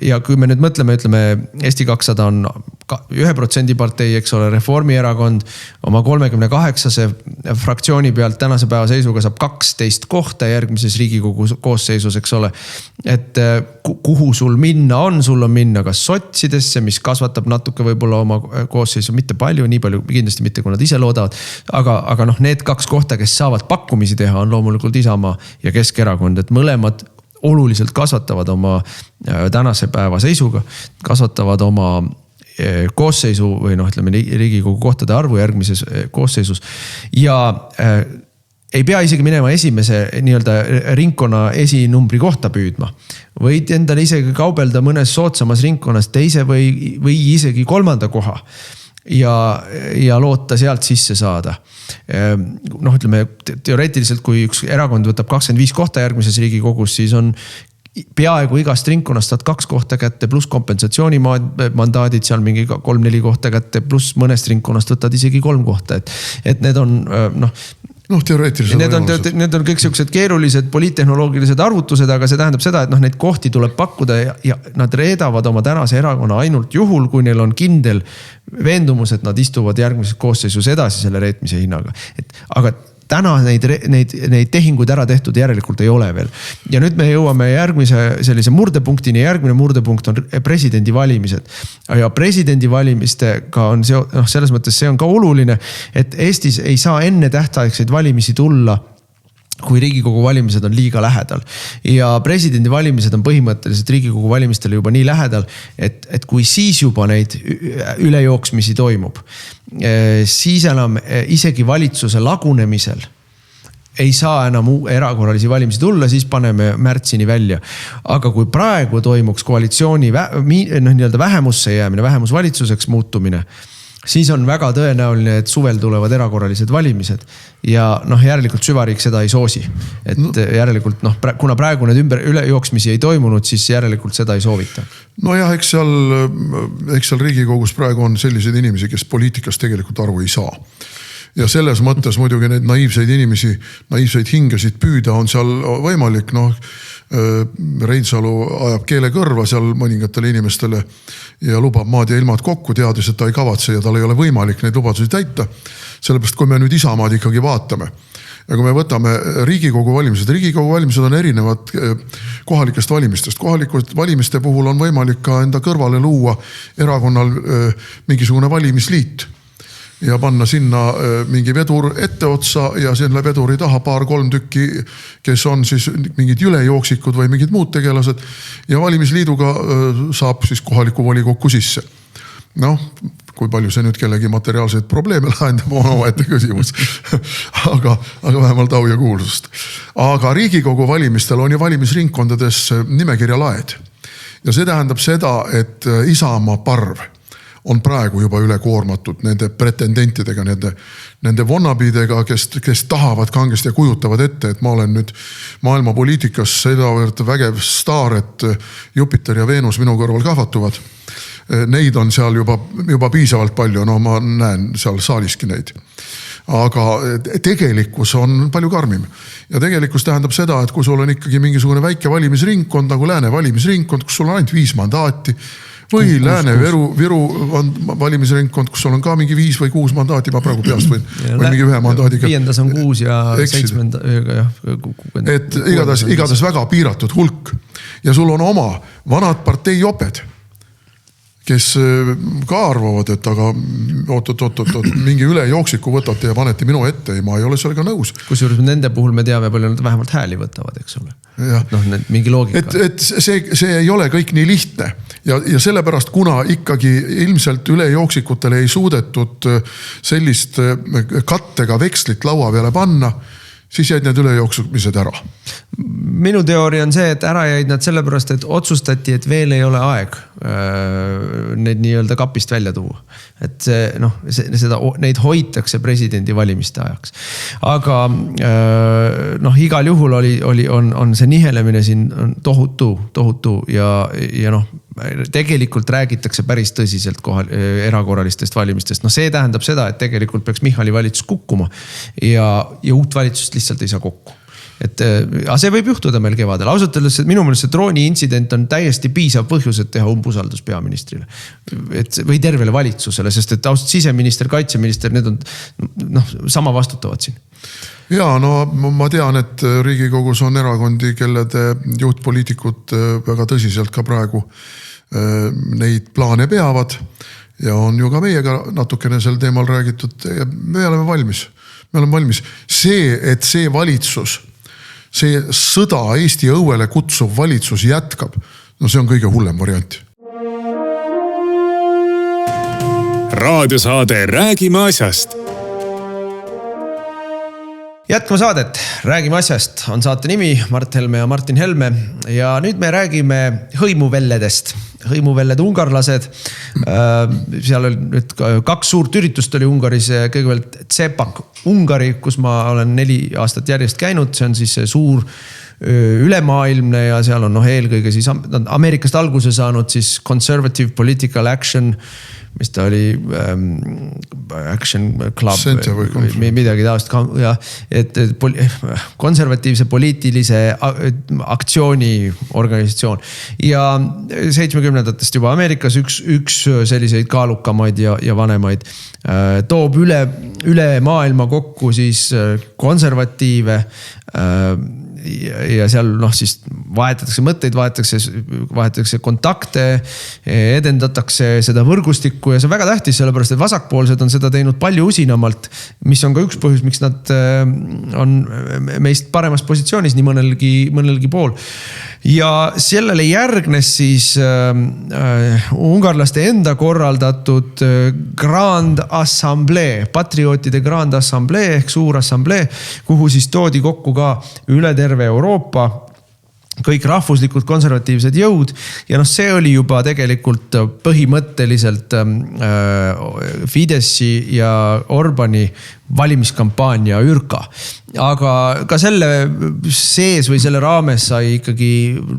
Ja kui me nüüd mõtleme, ütleme, Eesti 200 on 1% partei, eks ole, Reformierakond oma 38 fraktsiooni pealt tänase päeva seisuga saab 12 kohta järgmises Riigikogu koosseisus, eks ole. Et kuhu sul minna on, sul on minna kas sotsidesse, mis kasvatab natuke võib-olla oma koosseisu, mitte palju, nii palju kindlasti mitte, kui nad ise loodavad. Aga need 2 kohta, kes saavad pakkumisi teha, on loomulikult Isamaa ja Keskerakond, et mõlemad oluliselt kasvatavad oma tänase päeva seisuga, kasvatavad oma koosseisu või ütleme Riigikogu kohtade arvu järgmises koosseisus ja ei pea isegi minema esimese nii-öelda ringkonna esinumbri kohta püüdma. Võid endale isegi kaubelda mõnes soodsamas ringkonnas teise või isegi kolmanda koha ja loota sealt sisse saada. Noh, ütleme teoreetiliselt, kui üks erakond võtab 25 kohta järgmises Riigikogus, siis on peaaegu igast ringkonnast saad 2 kohta kätte, pluss kompensatsiooni mandaadid, seal mingi 3-4 kohta kätte, pluss mõnest ringkonnast võtad isegi 3 kohta. Et need on, teoreetiliselt. Need on kõik sellised keerulised poliittehnoloogilised arvutused, aga see tähendab seda, et neid kohti tuleb pakkuda ja nad reedavad oma tänase erakonna ainult juhul, kui neil on kindel veendumus, et nad istuvad järgmises koosseisus edasi selle reetmise hinnaga. Aga täna neid tehinguid ära tehtud järelikult ei ole veel. Ja nüüd me jõuame järgmise sellise murdepunktini. Järgmine murdepunkt on presidendivalimised. Ja presidendivalimistega on selles mõttes see on ka oluline, et Eestis ei saa enne tähtaegseid valimisi tulla, kui Riigikogu valimised on liiga lähedal. Ja presidendivalimised on põhimõtteliselt Riigikogu valimistele juba nii lähedal, et kui siis juba neid ülejooksmisi toimub, siis enam isegi valitsuse lagunemisel ei saa enam erakorralisi valimisi tulla, siis paneme märtsini välja. Aga kui praegu toimuks koalitsiooni nii-öelda vähemusse jäämine, vähemusvalitsuseks muutumine, siis on väga tõenäoline, et suvel tulevad erakorralised valimised ja järelikult süvariik seda ei soosi. Et järelikult, kuna praegu need ülejooksmisi ei toimunud, siis järelikult seda ei soovita. Nojah, eks seal Riigikogus praegu on sellised inimesi, kes poliitikast tegelikult aru ei saa. Ja selles mõttes muidugi need naiivseid inimesi, naiivseid hingesid püüda on seal võimalik, Reinsalu ajab keele kõrva seal mõningatele inimestele ja lubab maad ja ilmad kokku, teades, et ta ei kavatse ja tal ei ole võimalik neid lubadusi täita. Sellepärast, kui me nüüd Isamaad ikkagi vaatame ja kui me võtame Riigikogu valimised on erinevad kohalikest valimistest. Kohalikest valimiste puhul on võimalik ka enda kõrvale luua erakonnal mingisugune valimisliit ja panna sinna mingi vedur etteotsa ja selle veduri taha 2-3 tükki, kes on siis mingid ülejooksikud või mingid muud tegelased ja valimisliiduga saab siis kohaliku volikokku sisse. Kui palju see nüüd kellegi materiaalseid probleeme lahendab, on omaette küsimus. aga vähemalt au ja kuulsust. Aga Riigikogu valimistel on ju valimisringkondades nimekirja laed. Ja see tähendab seda, et Isamaa parv on praegu juba üle koormatud nende pretendentidega, nende vonnabidega, kes tahavad kangesti ja kujutavad ette, et ma olen nüüd maailma poliitikas sedavõrd vägev staar, et Jupiter ja Venus minu kõrval kahvatuvad. Neid on seal juba piisavalt palju, ma näen seal saaliski neid. Aga tegelikkus on palju karmim. Ja tegelikkus tähendab seda, et kui sul on ikkagi mingisugune väike valimisringkond, nagu Lääne valimisringkond, kus sul on ainult 5 mandaati, või Lääne-Viru valimisringkond, kus sul on ka mingi 5 või 6 mandaati, ma praegu peast või mingi 1 mandaadiga. 5. on 6 ja 7. Et igatahes väga piiratud hulk. Ja sul on oma vanad parteijoped, kes ka arvavad, et aga mingi ülejooksiku võtate ja panete minu ette. Ma ei ole sellega nõus. Kusjuures nende puhul me teame, palju nad vähemalt hääli võtavad, eks ole. Mingi loogika. Et see ei ole kõik nii lihtne. Ja sellepärast, kuna ikkagi ilmselt ülejooksikutele ei suudetud sellist kattega vekslit laua peale panna, siis jäid need ülejooksmised ära. Minu teooria on see, et ära jäid nad sellepärast, et otsustati, et veel ei ole aeg neid nii-öelda kapist välja tuua. Et neid hoitakse presidendi valimiste ajaks. Aga igal juhul on see nihelemine siin tohutu ja tegelikult räägitakse päris tõsiselt erakorralistest valimistest. See tähendab seda, et tegelikult peaks Michali valitsus kukkuma ja uut valitsust lihtsalt ei saa kokku. Aga see võib juhtuda meil kevadel. Ausalt öeldes, et minu meelest see drooni intsident on täiesti piisav põhjus, et teha umbusaldus peaministrile. Või tervele valitsusele, sest et ausalt siseminister, kaitseminister, need on sama vastutavad siin. Ja, ma tean, et Riigikogus on erakondi, kellede juhtpoliitikud väga tõsiselt ka praegu neid plaane peavad ja on ju ka meiega natukene sel teemal räägitud ja me oleme valmis. See, et see valitsus, see sõda Eesti õuele kutsuv valitsus jätkab, see on kõige hullem variant. Raadiosaade Räägime asjast. Jätkame saadet, räägime asjast, on saate nimi Mart Helme ja Martin Helme ja nüüd me räägime hõimuvelledest. Hõimuvelled ungarlased, seal oli nüüd 2 suurt üritust oli Ungaris, kõigepealt CEPAC Ungari, kus ma olen 4 aastat järjest käinud, see on siis see suur ülemaailmne ja seal on eelkõige siis Ameerikast alguse saanud siis Conservative Political Action, mis ta oli Action Club või midagi taost, ja, et konservatiivse poliitilise aktsiooni organisatsioon. Ja 70-ndatest juba Ameerikas üks selliseid kaalukamaid ja vanemaid toob üle maailma kokku siis konservatiive ja seal siis vahetatakse mõtteid, vahetatakse kontakte, edendatakse seda võrgustikku ja see on väga tähtis, sellepärast et vasakpoolsed on seda teinud palju usinamalt, mis on ka üks põhjus, miks nad on meist paremas positsioonis nii mõnelgi pool. Ja sellele järgnes siis ungarlaste enda korraldatud Grand Assamblee, patriootide Grand Assamblee ehk suur assamblee, kuhu siis toodi kokku ka üle terve Euroopa kõik rahvuslikud konservatiivsed jõud ja see oli juba tegelikult põhimõtteliselt Fideszi ja Orbani valimiskampaania ürka. Aga ka selle sees või selle raames sai ikkagi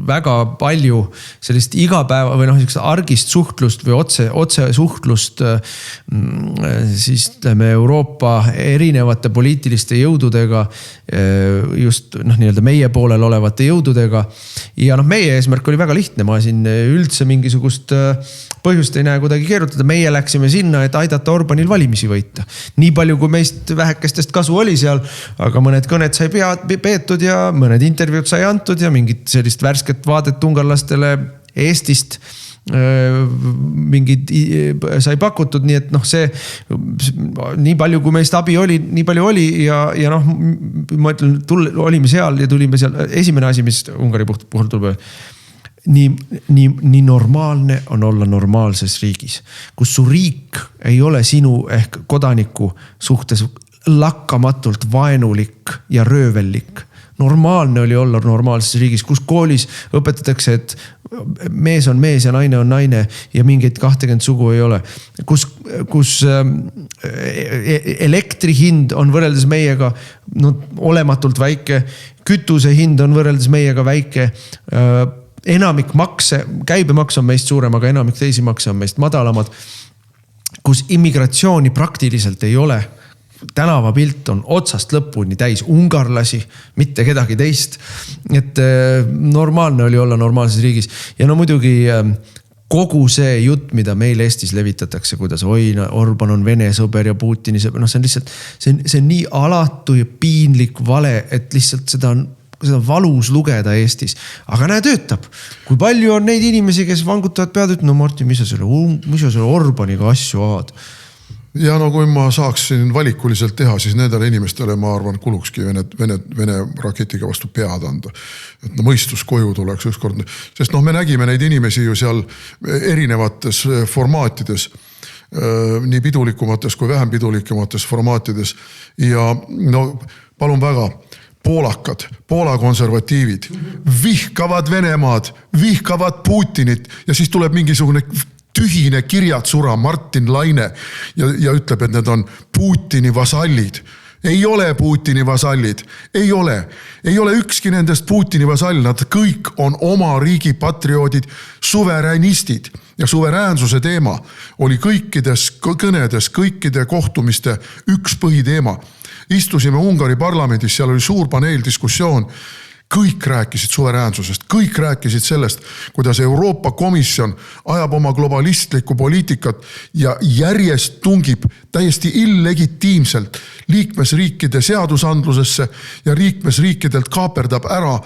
väga palju sellist igapäeva või argist suhtlust või otse suhtlust siis Euroopa erinevate poliitiliste jõududega, just nii-öelda meie poolel olevate jõududega. Ja meie eesmärk oli väga lihtne, ma siin üldse mingisugust põhjust ei näe kuidagi keerutada. Meie läksime sinna, et aidata Orbanil valimisi võita. Nii palju kui meist vähekestest kasu oli seal, aga mõned kõned sai peetud ja mõned intervjuud sai antud ja mingit sellist värsket vaadet ungarlastele Eestist mingid sai pakutud, nii et see nii palju kui meist abi oli, nii palju oli ja ma ütlen, olime seal ja tulime seal. Esimene asi, mis Ungari puhul tuleb, nii normaalne on olla normaalses riigis, kus su riik ei ole sinu ehk kodaniku suhtes lakkamatult vaenulik ja röövellik. Normaalne oli olla normaalses riigis, kus koolis õpetatakse, et mees on mees ja naine on naine ja mingeid 20 sugu ei ole. Kus elektri hind on võrreldes meiega olematult väike, kütuse hind on võrreldes meiega väike, enamik makse, käibemaks on meist suurem, aga enamik teisi makse on meist madalamad, kus immigratsiooni praktiliselt ei ole. Tänavapilt on otsast lõpuni täis ungarlasi, mitte kedagi teist. Et normaalne oli olla normaalses riigis. Ja muidugi kogu see jutt, mida meil Eestis levitatakse, kuidas Orban on Vene sõber ja Putini sõber, see on lihtsalt, see on nii alatu ja piinlik vale, et lihtsalt seda valus lugeda Eestis. Aga näe, töötab. Kui palju on neid inimesi, kes vangutavad pead, et Martin, mis sa selle Orbaniga asju aad? Ja kui ma saaksin valikuliselt teha, siis nendele inimestele, ma arvan, kulukski Vene raketiga vastu pead anda. Et mõistus koju tuleks ükskord. Sest me nägime neid inimesi ju seal erinevates formaatides, nii pidulikumates kui vähem pidulikumates formaatides. Ja palun väga, poolakad, Poola konservatiivid vihkavad Venemaad, vihkavad Putinit ja siis tuleb mingisugune tühine kirjatsura Martin Laine ja ütleb, et need on Putini vasallid. Ei ole Putini vasallid. Ei ole ükski nendest Putini vasall. Nad kõik on oma riigi patrioodid, suveräänistid. Ja suveräänsuse teema oli kõikides kõnedes, kõikide kohtumiste üks põhiteema. Istusime Ungari parlamendis, seal oli suur paneeldiskussioon. Kõik rääkisid suveräänsusest, kõik rääkisid sellest, kuidas Euroopa Komisjon ajab oma globalistlikku poliitikat ja järjest tungib täiesti illegitiimselt liikmesriikide seadusandlusesse ja liikmesriikidelt kaaperdab ära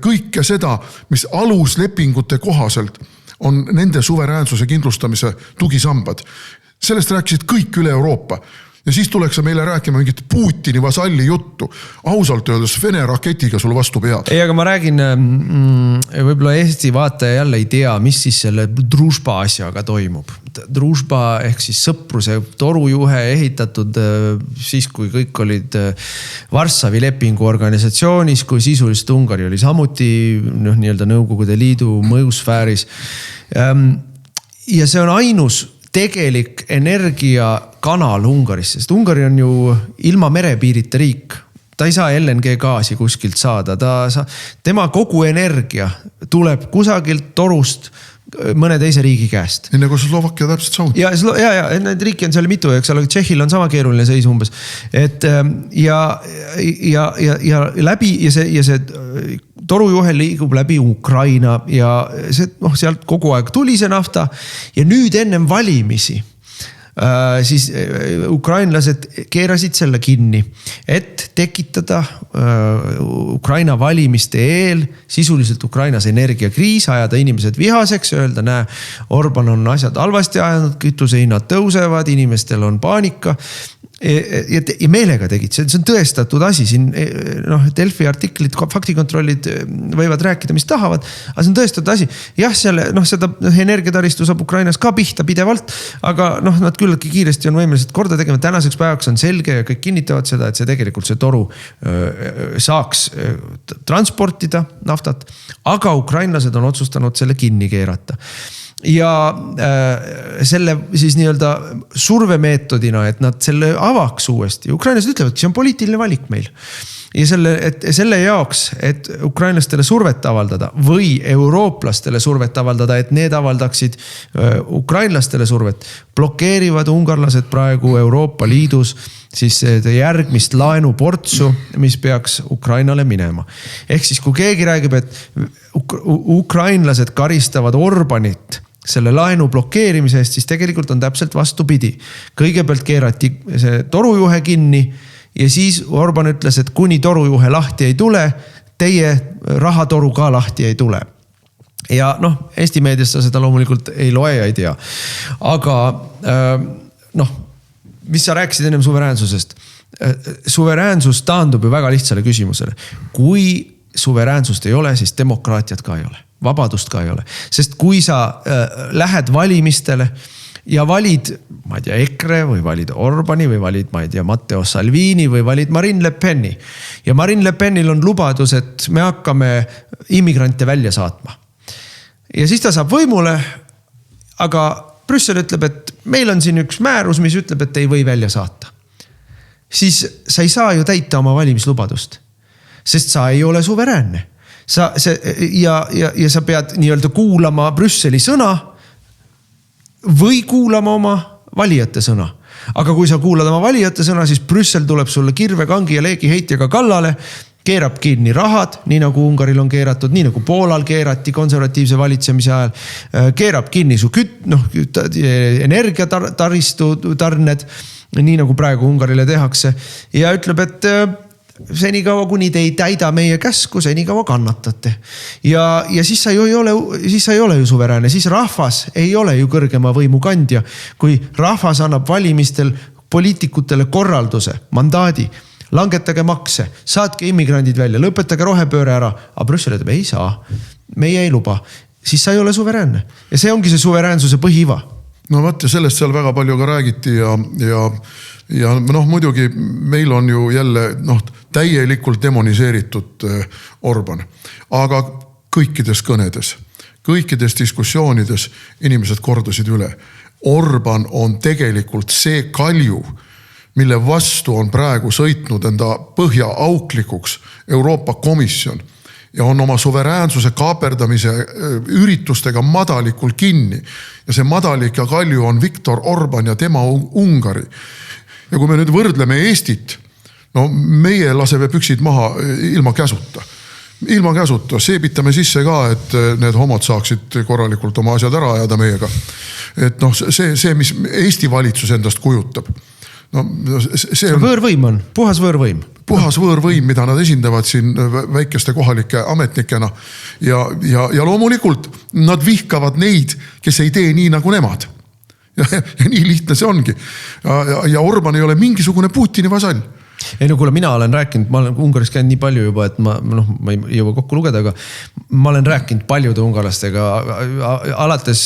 kõike seda, mis aluslepingute kohaselt on nende suveräänsuse kindlustamise tugisambad. Sellest rääkisid kõik üle Euroopa. Ja siis tuleks meile rääkima mingit Putini vasalli juttu. Ausalt öeldes Vene raketiga sul vastu pead. Ei, aga ma räägin, võib-olla Eesti vaataja jälle ei tea, mis siis selle družba asjaga toimub. Družba ehk siis sõpruse torujuhe ehitatud siis, kui kõik olid Varssavi lepingu organisatsioonis, kui sisuliselt Ungari oli samuti nii-öelda Nõukogude Liidu mõjusfääris. Ja see on ainus tegelik energiakanal Ungaris, sest Ungari on ju ilma merepiirita riik. Ta ei saa LNG gaasi kuskilt saada. Tema kogu energia tuleb kusagilt torust mõne teise riigi käest. Enne kui Slovakkia täpselt samuti. Ja need riiki on seal mitu, eks ole, Tšehhil on sama keeruline seis umbes. Ja läbi ja see torujuhe liigub läbi Ukraina ja see, sealt kogu aeg tuli see nafta ja nüüd ennem valimisi siis ukrainlased keerasid selle kinni, et tekitada Ukraina valimiste eel sisuliselt Ukrainas energiakriis, ajada inimesed vihaseks, öelda, näe, Orban on asjad halvasti ajanud, kütusehinnad tõusevad, inimestel on paanika. Ja meelega tegid, see on tõestatud asi siin, Delfi artiklid, faktikontrollid võivad rääkida, mis tahavad, aga see on tõestatud asi. Jah, seda energiataristu saab Ukrainas ka pihta pidevalt, aga nad küllaltki kiiresti on võimelised korda tegema. Tänaseks päevaks on selge ja kõik kinnitavad seda, et see tegelikult see toru saaks transportida naftat, aga ukrainlased on otsustanud selle kinni keerata. Ja selle siis nii-öelda survemeetodina, et nad selle avaks uuesti. Ukrainlased ütlevad, see on poliitiline valik meil. Ja selle jaoks, et ukrainlastele survet avaldada või eurooplastele survet avaldada, et need avaldaksid ukrainlastele survet, blokeerivad ungarlased praegu Euroopa Liidus siis järgmist laenuportsu, mis peaks Ukrainale minema. Ehk siis kui keegi räägib, et ukrainlased karistavad Orbanit selle laenu blokeerimise eest, siis tegelikult on täpselt vastupidi. Kõigepealt keerati see torujuhe kinni ja siis Orban ütles, et kuni torujuhe lahti ei tule, teie rahatoru ka lahti ei tule. Ja Eesti meedias seda loomulikult ei loe ja ei tea. Aga mis sa rääkisid ennem suveräänsusest? Suveräänsus taandub ju väga lihtsale küsimusele. Kui suveräänsust ei ole, siis demokraatiat ka ei ole. Vabadust ka ei ole. Sest kui sa lähed valimistele ja valid, ma ei tea, EKRE või valid Orbani või valid, ma ei tea, Matteo Salvini või valid Marine Le Peni. Ja Marine Le Penil on lubadus, et me hakkame immigrante välja saatma. Ja siis ta saab võimule, aga Brüssel ütleb, et meil on siin üks määrus, mis ütleb, et ei või välja saata. Siis sa ei saa ju täita oma valimislubadust, sest sa ei ole suveräänne. Ja sa pead nii-öelda kuulama Brüsseli sõna või kuulama oma valijate sõna. Aga kui sa kuulad oma valijate sõna, siis Brüssel tuleb sulle kirve, kangi ja leegi heitjaga kallale, keerab kinni rahad, nii nagu Ungaril on keeratud, nii nagu Poolal keerati konservatiivse valitsemise ajal, keerab kinni su energiataristu tarned, nii nagu praegu Ungarile tehakse ja ütleb, et senikaua, kuni te ei täida meie käsku, senikaua kannatate. Ja siis sa ei ole ju suveräänne, siis rahvas ei ole ju kõrgema võimu kandja, kui rahvas annab valimistel poliitikutele korralduse, mandaadi, langetage makse, saatke immigrandid välja, lõpetage rohepööre ära, aga Brüssel ütleb, ei saa, meie ei luba, siis sa ei ole suveräänne. Ja see ongi see suveräänsuse põhiiva. No vaat ja sellest seal väga palju ka räägiti ja muidugi meil on ju jälle täielikult demoniseeritud Orban. Aga kõikides kõnedes, kõikides diskussioonides inimesed kordasid üle. Orban on tegelikult see kalju, mille vastu on praegu sõitnud enda põhja auklikuks Euroopa Komisjon ja on oma suveräänsuse kaaperdamise üritustega madalikul kinni. Ja see madalik ja kalju on Viktor Orban ja tema Ungari. Ja kui me nüüd võrdleme Eestit, meie laseme püksid maha ilma käsuta. Ilma käsuta, seebitame sisse ka, et need homod saaksid korralikult oma asjad ära ajada meiega. Et see, mis Eesti valitsus endast kujutab. See on võõrvõim on, puhas võõrvõim. Puhas võõrvõim, mida nad esindavad siin väikeste kohalike ametnikena. Ja loomulikult nad vihkavad neid, kes ei tee nii nagu nemad. Ja nii lihtne see ongi. Ja Orban ei ole mingisugune Putini vasall. Ei no kuule, mina olen rääkinud, ma olen Ungaris käinud nii palju juba, et ma ei jõua kokku lugeda, aga ma olen rääkinud paljude ungarlastega, alates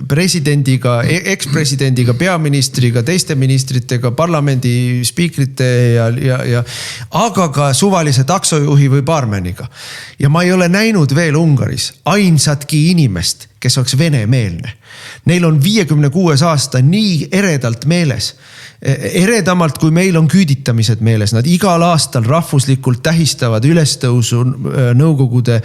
presidendiga, ekspresidendiga, peaministriga, teiste ministritega, parlamendi spiikrite aga ka suvalise taksojuhi või baarmeniga. Ja ma ei ole näinud veel Ungaris ainsatki inimest, kes oleks venemeelne. Neil on 56 aasta nii eredalt meeles. Eredamalt, kui meil on küüditamised meeles. Nad igal aastal rahvuslikult tähistavad ülestõusu nõukogude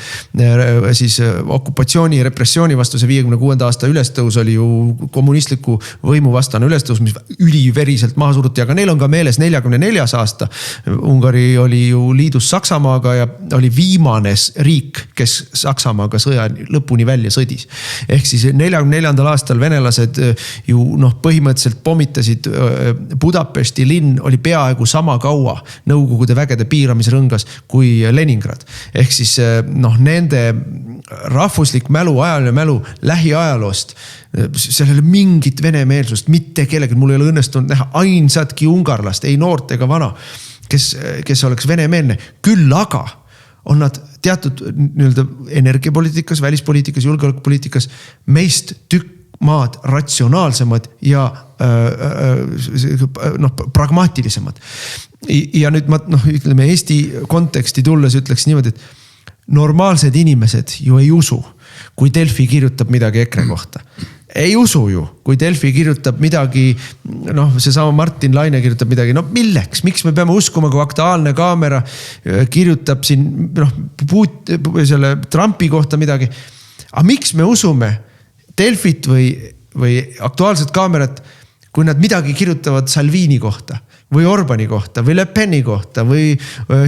siis okupatsiooni ja repressiooni vastu. See 56. aasta ülestõus oli ju kommunistliku võimu vastane ülestõus, mis üliveriselt maha suruti. Aga neil on ka meeles 44. aasta. Ungari oli ju liidus Saksamaaga ja oli viimane riik, kes Saksamaaga sõja lõpuni välja sõdis. Ehk siis 44. aastal venelased ju põhimõtteliselt pommitasid Budapesti linn oli peaaegu sama kaua nõukogude vägede piiramisrõngas kui Leningrad. Ehk siis nende rahvuslik mälu, ajaline mälu lähiajaloost, sellele mingit venemeelsust, mitte kellegi, mul ei ole õnnestunud näha ainsatki ungarlast, ei noort ega vana, kes oleks venemeelne. Küll aga on nad teatud energiapoliitikas, välispoliitikas, julgeolekupoliitikas meist maad ratsionaalsemad ja pragmaatilisemad. Ja nüüd ma ütleme Eesti konteksti tulles ütleks niimoodi, et normaalsed inimesed ju ei usu, kui Delfi kirjutab midagi EKRE kohta. Ei usu ju, kui Delfi kirjutab midagi, seesama Martin Laine kirjutab midagi, milleks? Miks me peame uskuma, kui Aktuaalne Kaamera kirjutab siin selle Trumpi kohta midagi? Aga miks me usume Delfit või Aktuaalset Kaamerat, kui nad midagi kirjutavad Salvini kohta või Orbani kohta või Le Peni kohta või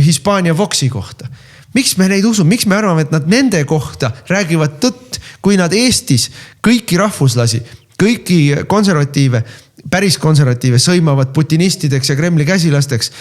Hispaania Voxi kohta? Miks me neid usume? Miks me arvame, et nad nende kohta räägivad tõtt, kui nad Eestis kõiki rahvuslasi, kõiki konservatiive, päris konservatiive sõimavad putinistideks ja Kremli käsilasteks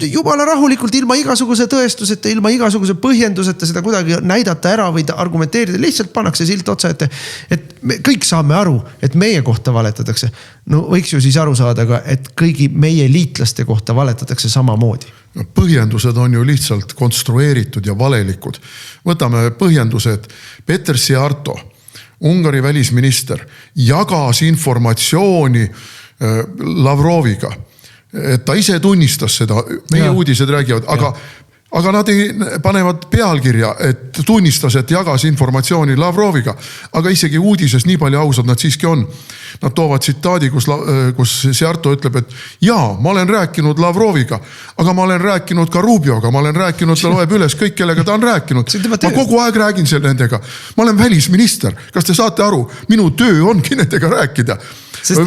jumala rahulikult ilma igasuguse tõestuseta, ilma igasuguse põhjenduseta seda kuidagi näidata ära või argumenteerida, lihtsalt pannakse silt otsa, et me kõik saame aru, et meie kohta valetatakse. Võiks ju siis aru saada ka, et kõigi meie liitlaste kohta valetatakse samamoodi. Põhjendused on ju lihtsalt konstrueeritud ja valelikud. Võtame põhjendused. Peter Siarto, Ungari välisminister, jagas informatsiooni Lavroviga. Ta ise tunnistas seda, meie uudised räägivad, aga nad panevad pealkirja, et tunnistas, et jagas informatsiooni Lavroviga. Aga isegi uudises nii palju ausad nad siiski on. Nad toovad tsitaadi, kus Siarto ütleb, et ma olen rääkinud Lavroviga, aga ma olen rääkinud ka Rubioga, ma olen rääkinud, ta loeb üles kõik, kellega ta on rääkinud. Ma kogu aeg räägin seal nendega. Ma olen välisminister. Kas te saate aru? Minu töö ongi nendega rääkida. Sest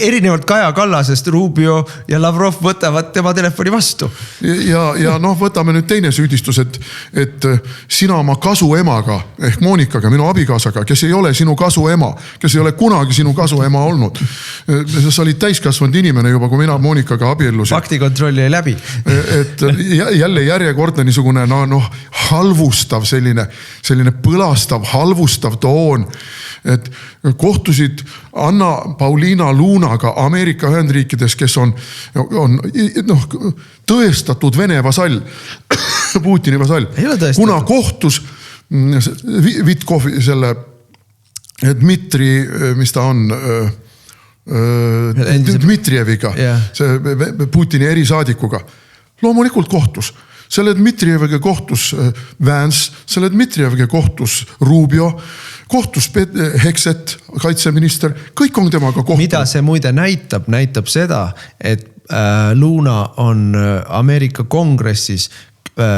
erinevalt Kaja Kallasest Rubio ja Lavrov võtavad tema telefoni vastu. Ja võtame nüüd teine süüdistus, et sina oma kasuemaga ehk Monikaga, minu abikaasaga, kes ei ole sinu kasuema, kes ei ole kunagi sinu kasuema olnud. Sa olid täiskasvanud inimene juba, kui mina Monikaga abiellusin. Faktikontrolli ei läbi. Et jälle järjekordne niisugune halvustav, selline põlastav, halvustav toon. Et kohtusid Anna-Paulina Lunaga Ameerika Ühendriikides, kes on tõestatud Vene vasall, Putini vasall. Kuna kohtus Vitkovi selle Dmitri, mis ta on, Dmitrieviga, see Putini erisaadikuga, loomulikult kohtus. Selle Dmitrieviga kohtus Vance, selle Dmitrieviga kohtus Rubio, kohtus Hekset, kaitseminister, kõik on temaga kohtu. Mida see muide näitab? Näitab seda, et Luna on Ameerika kongressis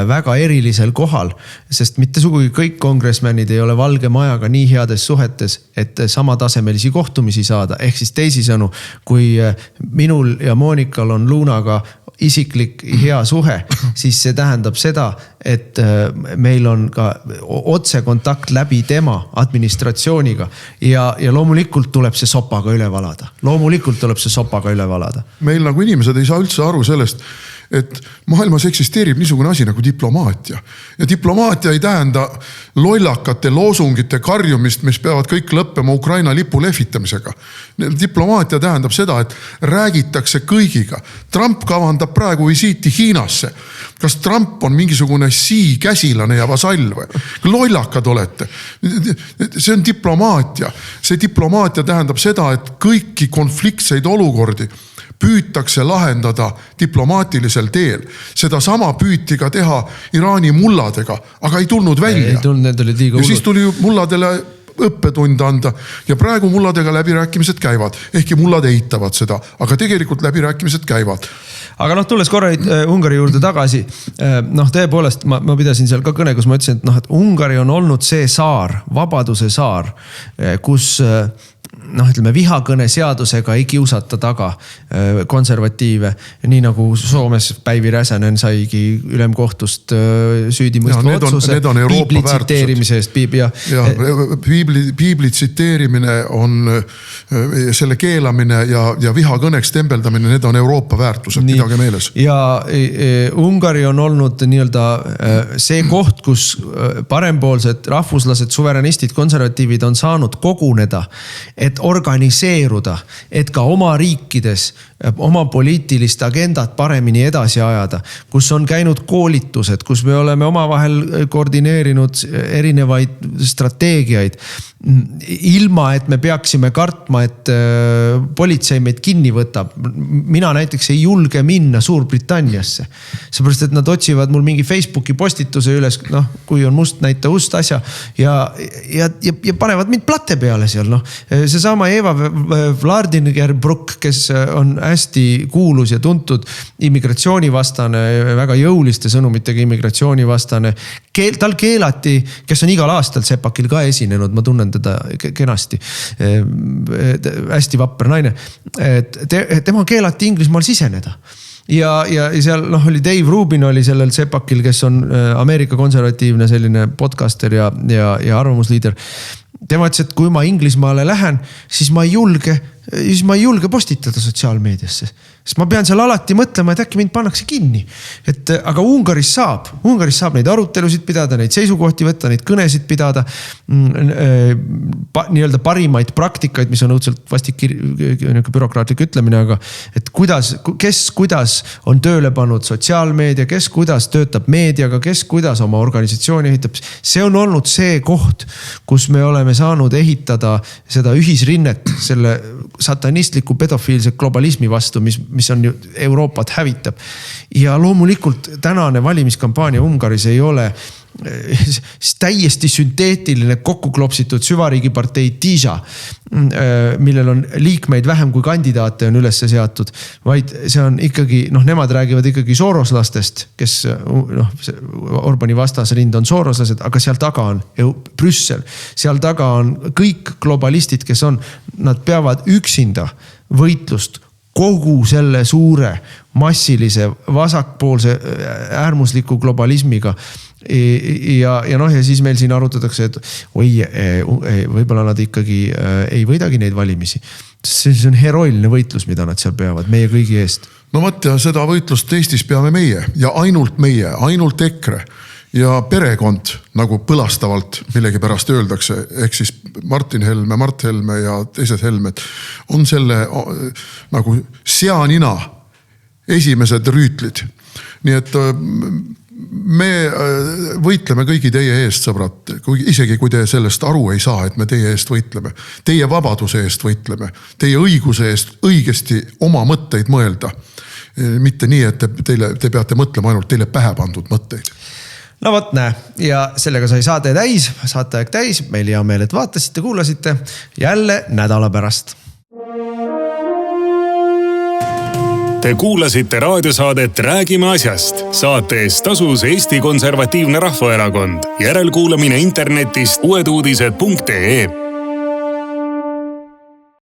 väga erilisel kohal, sest mitte sugugi kõik kongressmänid ei ole Valge Majaga nii heades suhetes, et samatasemelisi kohtumisi saada. Ehk siis teisisõnu, kui minul ja Monikal on Lunaga isiklik hea suhe, siis see tähendab seda, et meil on ka otse kontakt läbi tema administratsiooniga ja loomulikult tuleb see sopaga üle valada. Loomulikult tuleb see sopaga üle valada. Meil nagu inimesed ei saa üldse aru sellest, et maailmas eksisteerib niisugune asi nagu diplomaatia. Ja diplomaatia ei tähenda lollakate loosungite karjumist, mis peavad kõik lõppema Ukraina lipu lehvitamisega. Diplomaatia tähendab seda, et räägitakse kõigiga. Trump kavandab praegu visiiti Hiinasse. Kas Trump on mingisugune käsilane ja vasall või? Lollakad olete. See on diplomaatia. See diplomaatia tähendab seda, et kõiki konfliktseid olukordi püütakse lahendada diplomaatilisel teel. Seda sama püüti ka teha Iraani mulladega, aga ei tulnud välja. Ei tulnud, need olid liiga ja siis tuli mulladele õppetund anda ja praegu mulladega läbirääkimised käivad. Ehkki mullad eitavad seda, aga tegelikult läbirääkimised käivad. Aga tulles korra Ungari juurde tagasi, tõepoolest ma pidasin seal ka kõne, kus ma ütlesin, et Ungari on olnud see saar, vabaduse saar, kus ütleme, vihakõne seadusega ei kiusata taga konservatiive, nii nagu Soomes Päivi Räsänen saigi ülemkohtust süüdimõistva otsuse piibli tsiteerimise eest. Piibli tsiteerimine on selle keelamine ja vihakõneks tembeldamine, need on Euroopa väärtused, pidage meeles. Ja Ungari on olnud nii-öelda see koht, kus parempoolsed rahvuslased, suveräänistid, konservatiivid on saanud koguneda, et organiseeruda, et ka oma riikides oma poliitilist agendat paremini edasi ajada, kus on käinud koolitused, kus me oleme omavahel koordineerinud erinevaid strateegiaid, ilma et me peaksime kartma, et politsei meid kinni võtab. Mina näiteks ei julge minna Suurbritanniasse, seepärast et nad otsivad mul mingi Facebooki postituse üles, kui on must näita ust asja ja panevad mind plate peale seal. See sama Eva Vlardinger-Bruk, kes on hästi kuulus ja tuntud immigratsioonivastane, väga jõuliste sõnumitega immigratsioonivastane. Tal keelati, kes on igal aastal Sepakil ka esinenud, ma tunnen teda kenasti, hästi vapper naine, tema keelati Inglismaal siseneda. Ja seal oli Dave Rubin oli sellel Sepakil, kes on Ameerika konservatiivne selline podcaster ja arvamusliider. Tema ütles, et kui ma Inglismaale lähen, siis ma ei julge postitada sotsiaalmeediasse. Sest ma pean seal alati mõtlema, et äkki mind pannakse kinni. Aga Ungaris saab neid arutelusid pidada, neid seisukohti võtta, neid kõnesid pidada, nii-öelda parimaid praktikaid, mis on õudselt vastik bürokraatlik ütlemine, aga et kuidas on tööle pannud sotsiaalmeedia, kes kuidas töötab meediaga, kes kuidas oma organisatsiooni ehitab. See on olnud see koht, kus me oleme saanud ehitada seda ühisrinnet selle satanistliku pedofiilse globalismi vastu, mis on ju Euroopat hävitab. Ja loomulikult tänane valimiskampaania Ungaris ei ole täiesti sünteetiline kokkuklopsitud süvariigipartei Tisha, millel on liikmeid vähem kui kandidaate on üles seatud, vaid see on ikkagi, nemad räägivad ikkagi Soroslastest, kes Orbani vastasrind on soroslased, aga seal taga on Brüssel, seal taga on kõik globalistid, kes on, nad peavad üksinda võitlust kogu selle suure massilise vasakpoolse äärmusliku globalismiga. Ja siis meil siin arutatakse, et võib-olla nad ikkagi ei võidagi neid valimisi. See on heroiline võitlus, mida nad seal peavad meie kõigi eest. No ja seda võitlust Eestis peame meie ja ainult meie, ainult EKRE ja perekond, nagu põlastavalt millegi pärast öeldakse, ehk siis Martin Helme, Mart Helme ja teised Helmed, on selle nagu seanina esimesed rüütlid. Nii et me võitleme kõigi teie eest, sõbrad, isegi kui te sellest aru ei saa, et me teie eest võitleme. Teie vabaduse eest võitleme, teie õiguse eest õigesti oma mõtteid mõelda. Mitte nii, et te peate mõtlema ainult teile pähe pandud mõtteid. No vot näe, ja sellega sai saateaeg täis, meil hea meel, et vaatasite, kuulasite jälle nädala pärast. Te kuulasite raadiosaadet Räägime asjast. Saate eest tasus Eesti Konservatiivne Rahvaerakond. Järelkuulamine internetist uueduudised.ee